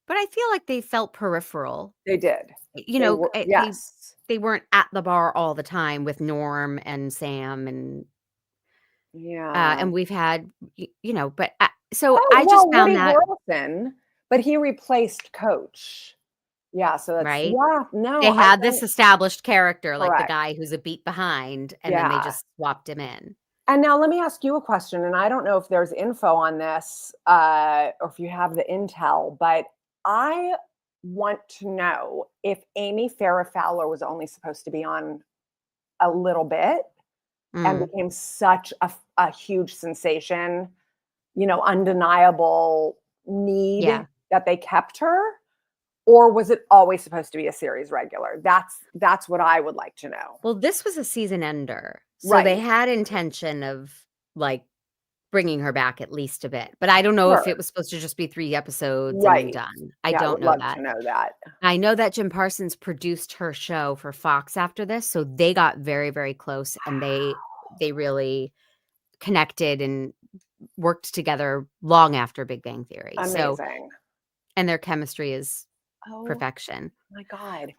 but I feel like they felt peripheral. They did. You They know, were, they yes. they weren't at the bar all the time with Norm and Sam Yeah. and we've had you know, but so Oh, I just well, found Woody that Harrelson, but he replaced Coach. Yeah, so that's right. yeah, no, They I had and this established character, like the correct. guy who's a beat behind, and then they Yeah. just swapped him in. And now let me ask you a question, and I don't know if there's info on this, or if you have the intel, but I want to know if Amy Farrah Fowler was only supposed to be on a little bit and Mm, became such a huge sensation, undeniable yeah. need that they kept her, or was it always supposed to be a series regular? That's what I would like to know. Well, this was a season ender, so they Right. had intention of, like, bringing her back at least a bit, but I don't know if Sure. it was supposed to just be 3 episodes and then Right. done. I Yeah, I don't would know love to that. know that. I know that Jim Parsons produced her show for Fox after this, so they got very, very close, and they really connected and worked together long after Big Bang Theory, so Amazing. and their chemistry is Oh perfection. my God.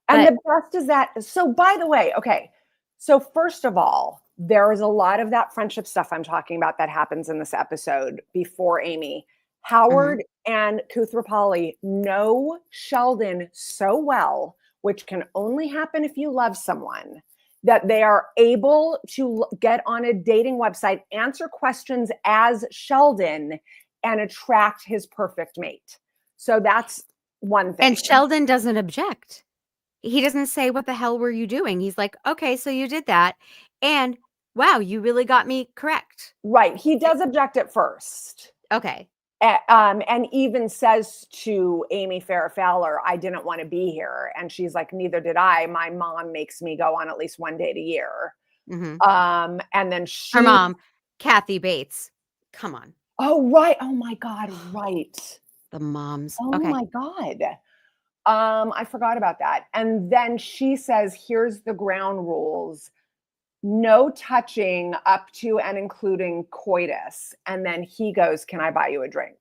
And But the best is that, so by the way, okay. So first of all, there is a lot of that friendship stuff I'm talking about that happens in this episode before Amy. mhm, Howard and Koothrappali know Sheldon so well, which can only happen if you love someone, that they are able to get on a dating website, answer questions as Sheldon, and attract his perfect mate. So that's one and thing. Sheldon doesn't object. He doesn't say, "What the hell were you doing?" He's like, "Okay, so you did that, and Wow, you really got me correct. Right. He does object at first. Okay. And even says to Amy Farrah Fowler, I didn't want to be here. And she's like, neither did I. My mom makes me go on at least one date a year. Mhm. And then Her she, mom, Kathy Bates. Come on. oh, right. Oh my God. Right. The moms. Oh Okay. my God. I forgot about that. And then she says, here's the ground rules. No touching up to and including coitus. And then he goes, can I buy you a drink?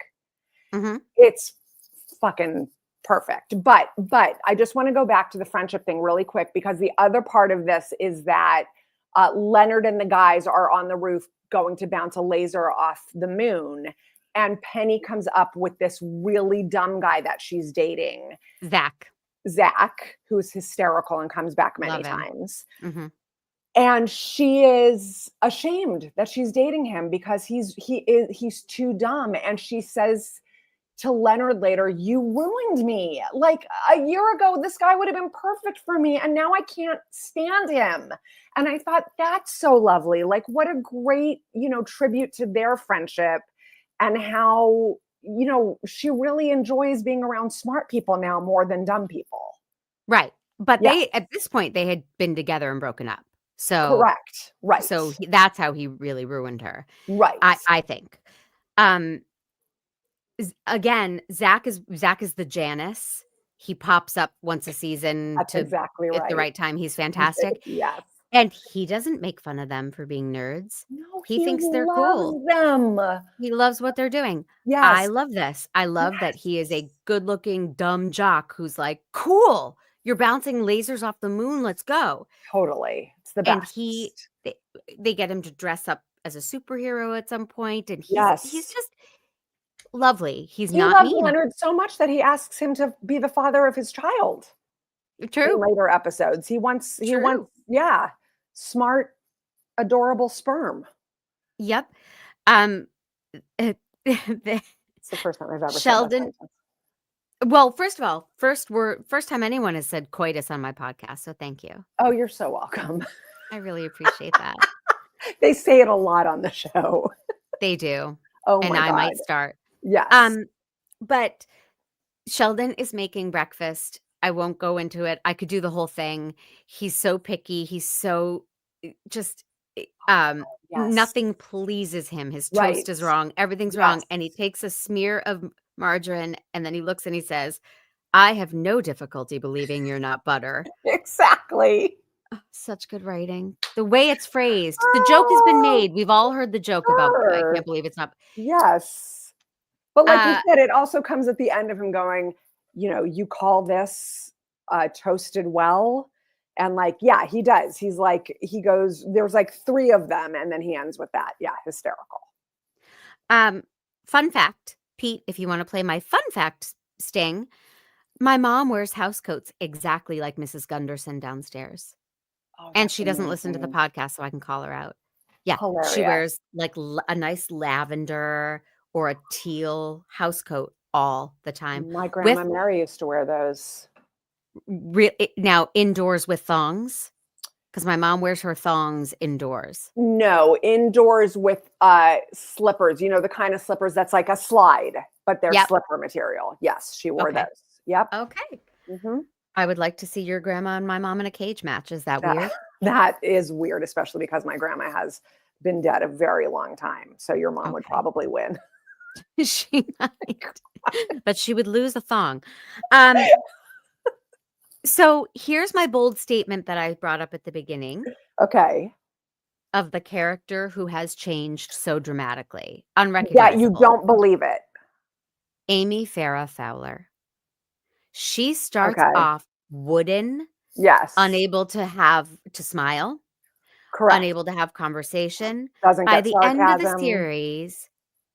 Mhm. It's fucking perfect. But I just want to go back to the friendship thing really quick, because the other part of this is that Leonard and the guys are on the roof going to bounce a laser off the moon. And Penny comes up with this really dumb guy that she's dating, Zach, who's hysterical and comes back many Love him. times. Mhm. And she is ashamed that she's dating him because he's too dumb. And she says to Leonard later, you ruined me. Like a year ago, this guy would have been perfect for me. And now I can't stand him. And I thought, that's so lovely. Like, what a great, tribute to their friendship, and how, she really enjoys being around smart people now more than dumb people. Right. But Yeah, at this point, they had been together and broken up. So correct. Right. that's how he really ruined her, Right. I think. Um, again, Zach is the Janice. He pops up once a season That's exactly at the right. right time. He's fantastic. Yes. And he doesn't make fun of them for being nerds. No, He he thinks they're cool. loves them. He loves what they're doing. I Yes. love this. I love that he is Yes. a good-looking dumb jock who's like, "Cool, you're bouncing lasers off the moon, let's go." Totally. It's the And best. they get him to dress up as a superhero at some point, and he's Yes. just lovely. He's He not loves mean. Leonard so much that he asks him to be the father of his child in True, later episodes. He wants, true. yeah, smart, adorable sperm. Yep. Um, the It's the first time I've ever said that Sheldon sentence. well, first of all, first time anyone has said coitus on my podcast, so thank you. Oh, you're so welcome. I really appreciate that. They say it a lot on the show. They do, Oh and my I God. might start. Yes. Um, but Sheldon is making breakfast. I won't go into it. I could do the whole thing. He's so picky. He's so just Yes. nothing pleases him. His toast Right. is wrong. Everything's wrong. Yes. And he takes a smear of margarine and then he looks and he says, I have no difficulty believing you're not butter. Exactly. Oh, such good writing. The way it's phrased. The joke has been Oh, made. We've all heard the joke about I sure. can't believe it's not. Yes. But like you Uh said, it also comes at the end of him going, you call this toasted well? And like, yeah, he does. He's like, he goes, there's like three of them. And then he ends with that. Yeah, hysterical. um fun fact, Pete, if you want to play my fun fact sting, my mom wears housecoats exactly like Mrs. Gunderson downstairs. Oh, And that's she doesn't listen to the amazing. podcast, so I can call her out. Yeah, she Hilarious. wears, like, a nice lavender or a teal housecoat all the time My with grandma Mary used to wear those. now indoors with thongs, because my mom wears her thongs indoors. No, indoors with slippers, the kind of slippers that's like a slide, but they're Yep. slipper material. Yes, she wore Okay. those. Yep. Okay. Hmm. I would like to see your grandma and my mom in a cage match. Is that weird? That is weird, especially because my grandma has been dead a very long time. So your mom would Okay. probably win. She might, but she would lose a thong. Um, so here's my bold statement that I brought up at the beginning Okay. of the character who has changed so dramatically, That you unrecognizable. don't believe it. Amy Farrah Fowler. She starts Okay. off wooden, Yes. unable to smile, Correct. unable to have conversation. Doesn't By get the end of the sarcasm. series,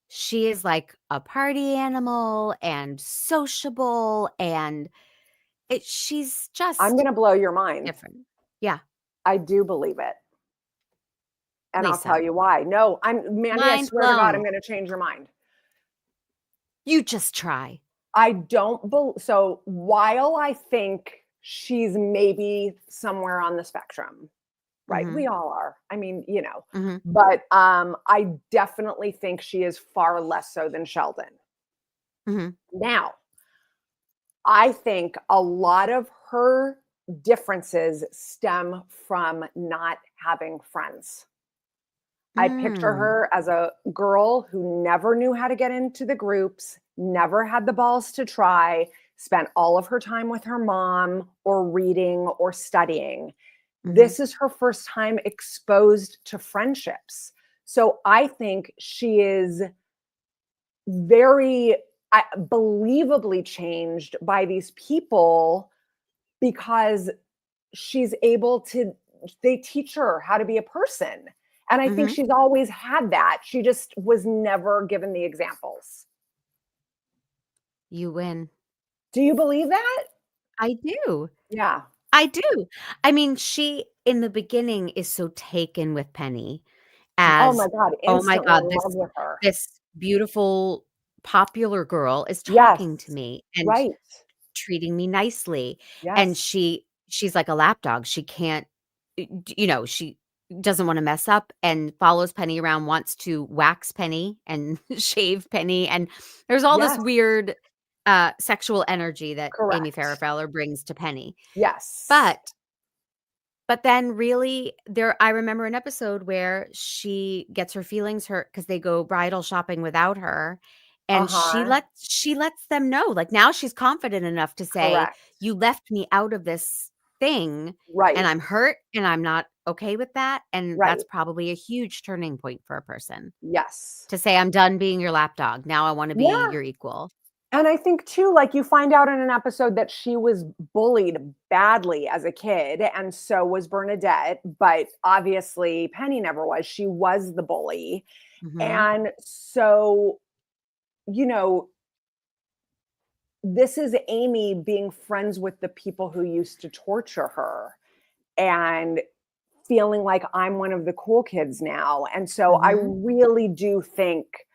she is like a party animal and sociable, and she's I'm just going to blow your mind. different. Yeah, I do believe it. And I'll tell Lisa, you why. No, Mandy, I mind swear to God, I'm blown. going to change your mind. You just try. I don't believe. So while I think she's maybe somewhere on the spectrum, Right. Mhm. We all are. I mean, Mhm. but I definitely think she is far less so than Sheldon. Mhm. Now, I think a lot of her differences stem from not having friends. I picture Mm. her as a girl who never knew how to get into the groups, never had the balls to try, spent all of her time with her mom or reading or studying. Mhm. This is her first time exposed to friendships. So I think she is very believably changed by these people because she's able to, they teach her how to be a person. And I think Mhm. she's always had that. She just was never given the examples. You win. Do you believe that? I do. Yeah. I do. I mean, she in the beginning is so taken with Penny Oh my as, God. "Oh my Instantly god, in love with her. this beautiful popular girl is Yes. talking to me and Right. treating me nicely." And Yes. she's like a lapdog. She can't she doesn't wanna mess up and follows Penny around, wants to wax Penny and shave Penny, and there's all this Yes. weird, sexual energy that Amy Farrah Correct. Fowler brings to Penny. Yes. But then really I remember an episode where she gets her feelings hurt because they go bridal shopping without her, Uh and huh. she lets them know, like, now she's confident enough to say, Correct. "You left me out of this thing, and Right. I'm hurt, and I'm not okay with that," and that's Right. probably a huge turning point for a person, Yes. to say, "I'm done being your lapdog, now I wanna be Yeah. your equal." And I think too, like you find out in an episode that she was bullied badly as a kid, and so was Bernadette. But obviously, Penny never was. She was the bully. Mhm. And so, you know, this is Amy being friends with the people who used to torture her and feeling like I'm one of the cool kids now. And so I Mhm. really do think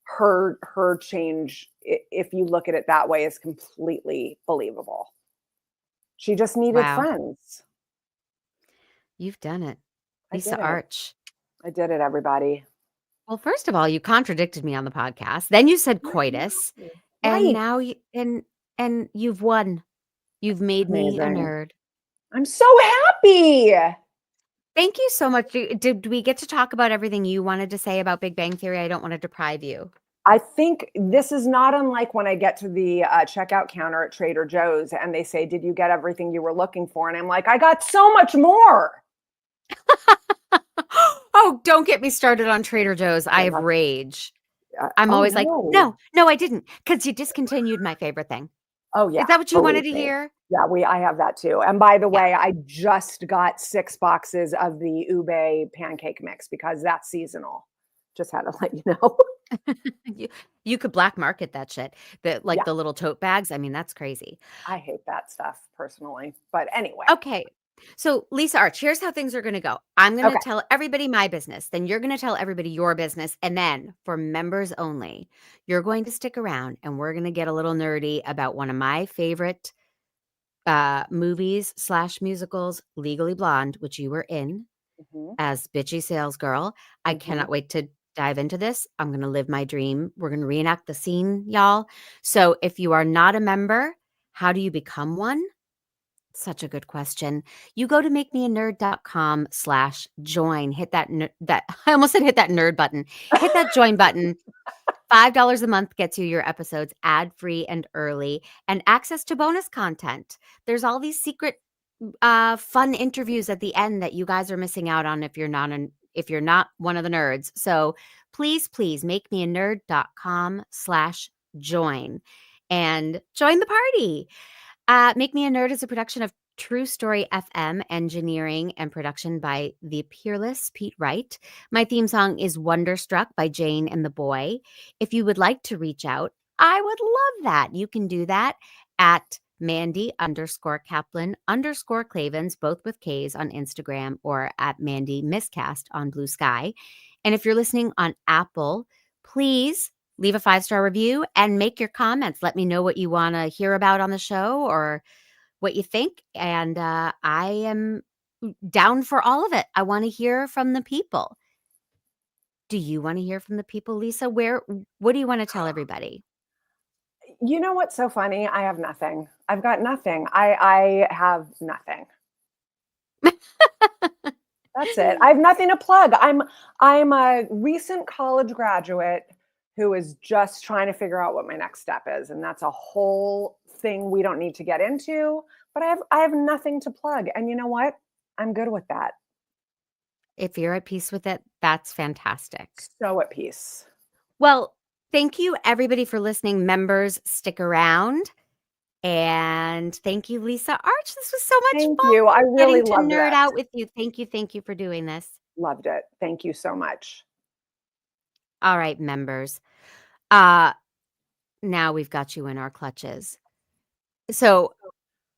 her change, if you look at it that way, is completely believable. She just needed Wow. friends. You've done it. I Lisa did it. Arch. I did it, everybody. Well, first of all, you contradicted me on the podcast, then you said I coitus, know. and Right. now you and you've won. You've made me a Amazing. nerd. I'm so happy. Thank you so much. Did we get to talk about everything you wanted to say about Big Bang Theory? I don't wanna deprive you. I think this is not unlike when I get to the checkout counter at Trader Joe's and they say, "Did you get everything you were looking for?" And I'm like, "I got so much more." Oh, don't get me started on Trader Joe's. I Yeah, have rage. I'm oh always like, no. "No, no, I didn't, because you discontinued my favorite thing." Oh Is yeah, that what you wanted believe to me. hear? Yeah, I have that too. And by the Yeah. way, I just got 6 boxes of the ube pancake mix because that's seasonal. Just had to let you know. You you could black market that shit. Yeah, The little tote bags, I mean, that's crazy. I hate that stuff personally. But anyway. Okay. So, Lisa Arch, here's how things are going to go. I'm going to Okay. tell everybody my business. Then you're going to tell everybody your business. And then for members only, you're going to stick around and we're going to get a little nerdy about one of my favorite movies slash musicals, Legally Blonde, which you were in Mhm. as bitchy sales girl. I Mhm. cannot wait to dive into this. I'm going to live my dream. We're going to reenact the scene, y'all. So, if you are not a member, how do you become one? Such a good question. You go to makemeanerd.com/join. Hit that I almost said hit that nerd button. Hit that join button. $5 a month gets you your episodes ad-free and early and access to bonus content. There's all these secret fun interviews at the end that you guys are missing out on if you're not one of the nerds. So please makemeanerd.com/join and join the party. Make Me a Nerd is a production of True Story FM, engineering and production by the peerless Pete Wright. My theme song is Wonderstruck by Jane and the Boy. If you would like to reach out, I would love that. You can do that at Mandy_Kaplan_Clavens, both with K's on Instagram, or at Mandy Miscast on Blue Sky. And if you're listening on Apple, please leave a 5-star review and make your comments. Let me know what you want to hear about on the show or what you think. And I am down for all of it. I want to hear from the people. Do you want to hear from the people, Lisa? What do you want to tell everybody? You know what's so funny? I have nothing. I've got nothing. I have nothing. That's it. I have nothing to plug. I'm a recent college graduate who is just trying to figure out what my next step is, and that's a whole thing we don't need to get into, but I have nothing to plug. And you know what? I'm good with that. If you're at peace with it, that's fantastic. So at peace. Well, thank you everybody for listening. Members, stick around. And thank you, Lisa Arch. This was so much Thank fun you. I really getting to loved nerd this. out with you. Thank you for doing this. Loved it. Thank you so much. All right, members. Now we've got you in our clutches. So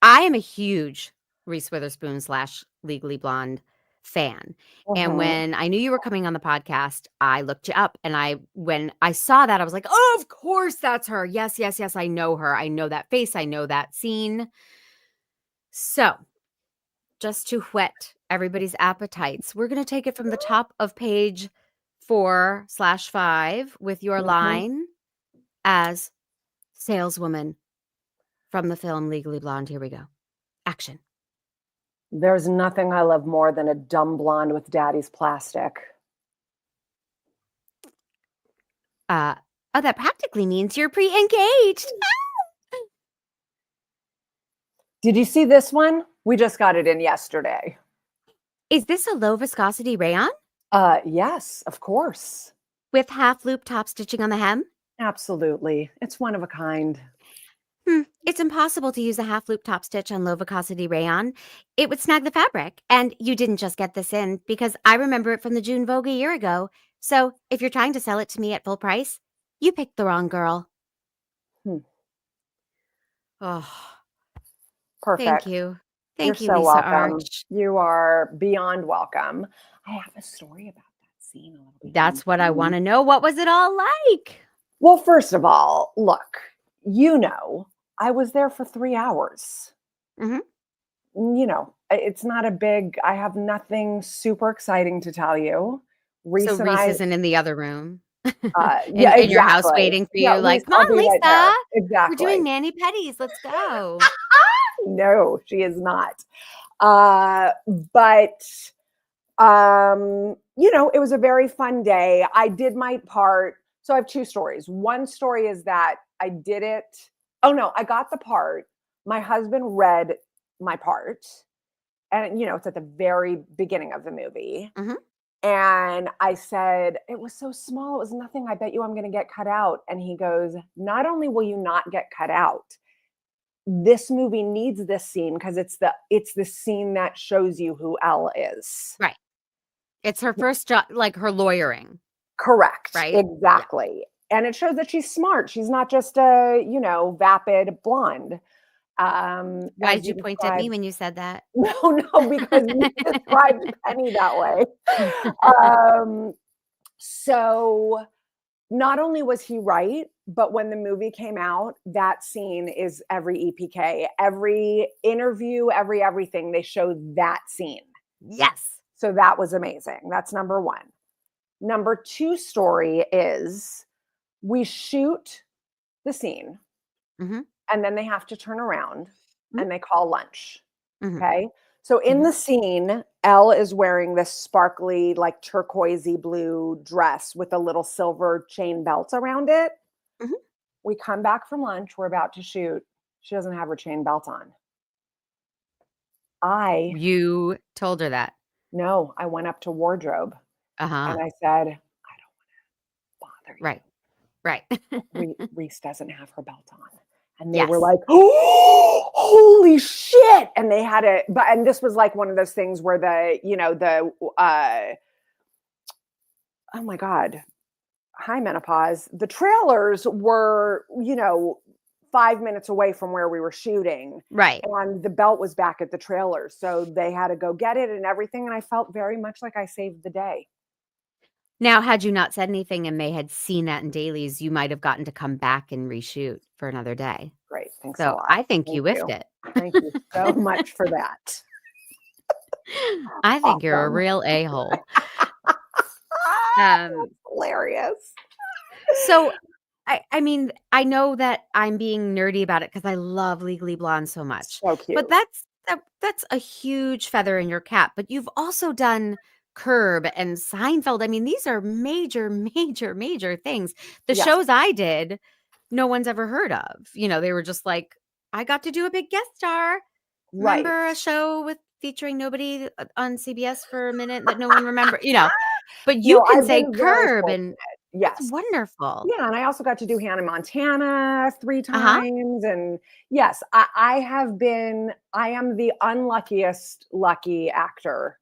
I am a huge Reese Witherspoon / Legally Blonde fan. And Mhm. when I knew you were coming on the podcast, I looked you up, and when I saw that, I was like, oh, of course that's her. Yes, yes, yes. I know her. I know that face. I know that scene. So just to whet everybody's appetites, we're going to take it from the top of page 4/5 with your Mhm. line as saleswoman from the film Legally Blonde. Here we go. Action. There's nothing I love more than a dumb blonde with daddy's plastic. Uh, oh, that practically means you're pre-engaged. Did you see this one? We just got it in yesterday. Is this a low viscosity rayon Yes, of course. with half loop top stitching on the hem? Absolutely. It's one of a kind. It's impossible to use a half loop top stitch on low viscosity rayon. It would snag the fabric. And you didn't just get this in because I remember it from the June Vogue a year ago. So if you're trying to sell it to me at full price, you picked the wrong girl. Hmm. Oh, thank Perfect. you. You're Thank you, so Lisa welcome. Arch. You are beyond welcome. I have a story about that scene a little behind That's what the I want scenes. to know. What was it all like? Well, first of all, look, I was there for 3 hours. Mhm. It's not a big, I have nothing super exciting to tell you. So Reese and Reese I, isn't in the other room yeah, in your house exactly. waiting for Yeah, you, Reese, like, Come I'll on, be right Lisa. there. We're doing Exactly. mani pedis. Let's go. No, she is not. But it was a very fun day. I did my part. So I have two stories. One story is that I did it. Oh no, I got the part. My husband read my part. And it's at the very beginning of the movie. Mhm. And I said, it was so small. It was nothing. I bet you I'm going to get cut out. And he goes, not only will you not get cut out, this movie needs this scene because it's the scene that shows you who Elle is. Right. It's her first job, like her lawyering, Correct. right? Yeah. Exactly. And it shows that she's smart. She's not just a, vapid blonde. Why As did you you point at me described. when you said that? No, no, because you described Penny that way. Um, so not only was he right, but when the movie came out, that scene is every EPK, every interview, everything, they showed that scene. Yes. So that was amazing. That's number one. Number two story is we shoot the scene Mhm. and then they have to turn around Mhm. and they call lunch. Mhm. Okay. So in Mhm. the scene, Elle is wearing this sparkly, like turquoisey blue dress with a little silver chain belt around it. Mhm. We come back from lunch. We're about to shoot. She doesn't have her chain belt on. I You told her that. No, I went up to wardrobe Uh-huh. and I said, I don't bother Right. Right. you. Reese doesn't have her belt on. And they were Yes. like, oh, holy shit. And they had it, and this was like one of those things where oh my God, hi menopause. The trailers were, 5 minutes away from where we were shooting. Right. And the belt was back at the trailer. So they had to go get it and everything. And I felt very much like I saved the day. Now, had you not said anything and May had seen that in dailies, you might have gotten to come back and reshoot for another day. Great. Thanks a So lot. I think you Thank whiffed you. it. Thank you so much for that. I think you're a Awesome. real a-hole. That's Um, hilarious. so I mean, I know that I'm being nerdy about it because I love Legally Blonde so much, So but cute. that's a huge feather in your cap, but you've also done Curb and Seinfeld. I mean, these are major, major, major things. The Yes. shows I did, no one's ever heard of. They were just like, "I got to do a big guest star." Right. Remember a show with featuring nobody on CBS for a minute that no one but you No, can I've say been very Curb, and fortunate. that's Yes. wonderful. Yeah, and I also got to do Hannah Montana 3 Uh-huh. times, and yes, I am the unluckiest lucky actor,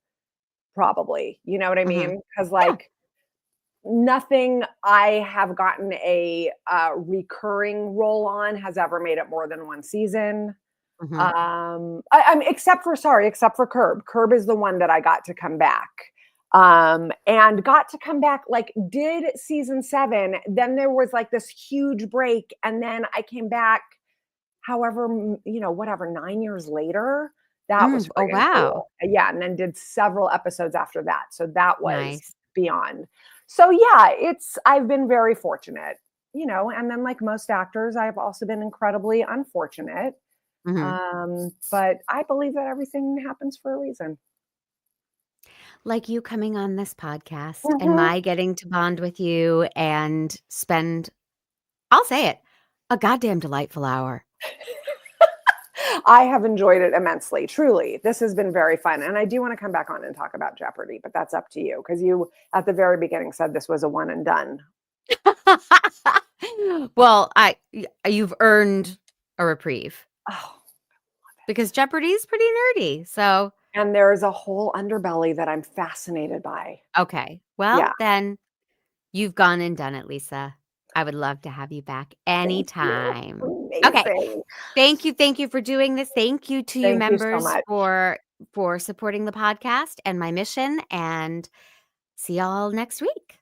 probably, you know what I Mhm. mean? Because Yeah. like, nothing I have gotten a, recurring role on has ever made it more than 1 season. Mhm. Except for Curb. Curb is the one that I got to come back. And got to come back, like, did season 7, then there was like this huge break, and then I came back however, whatever, 9 years later. That was Oh, friggin' wow. cool. Yeah, and then did several episodes after that. So that was Nice. beyond. So yeah, I've been very fortunate, and then like most actors, I've also been incredibly unfortunate. Mhm. But I believe that everything happens for a reason. Like you coming on this podcast and Mhm. my getting to bond with you and spend, I'll say it, a goddamn delightful hour. I have enjoyed it immensely, truly. This has been very fun, and I do wanna come back on and talk about Jeopardy, but that's up to you because you, at the very beginning, said this was a one and done. Well, you've earned a reprieve Oh, because Jeopardy is pretty nerdy. So, and there's a whole underbelly that I'm fascinated by. okay. Well, Yeah, then you've gone and done it, Lisa. I would love to have you back thank you. anytime. Okay. Amazing. Thank you for doing this. Thank you to you Thank you so members much. for supporting the podcast and my mission, and see y'all next week.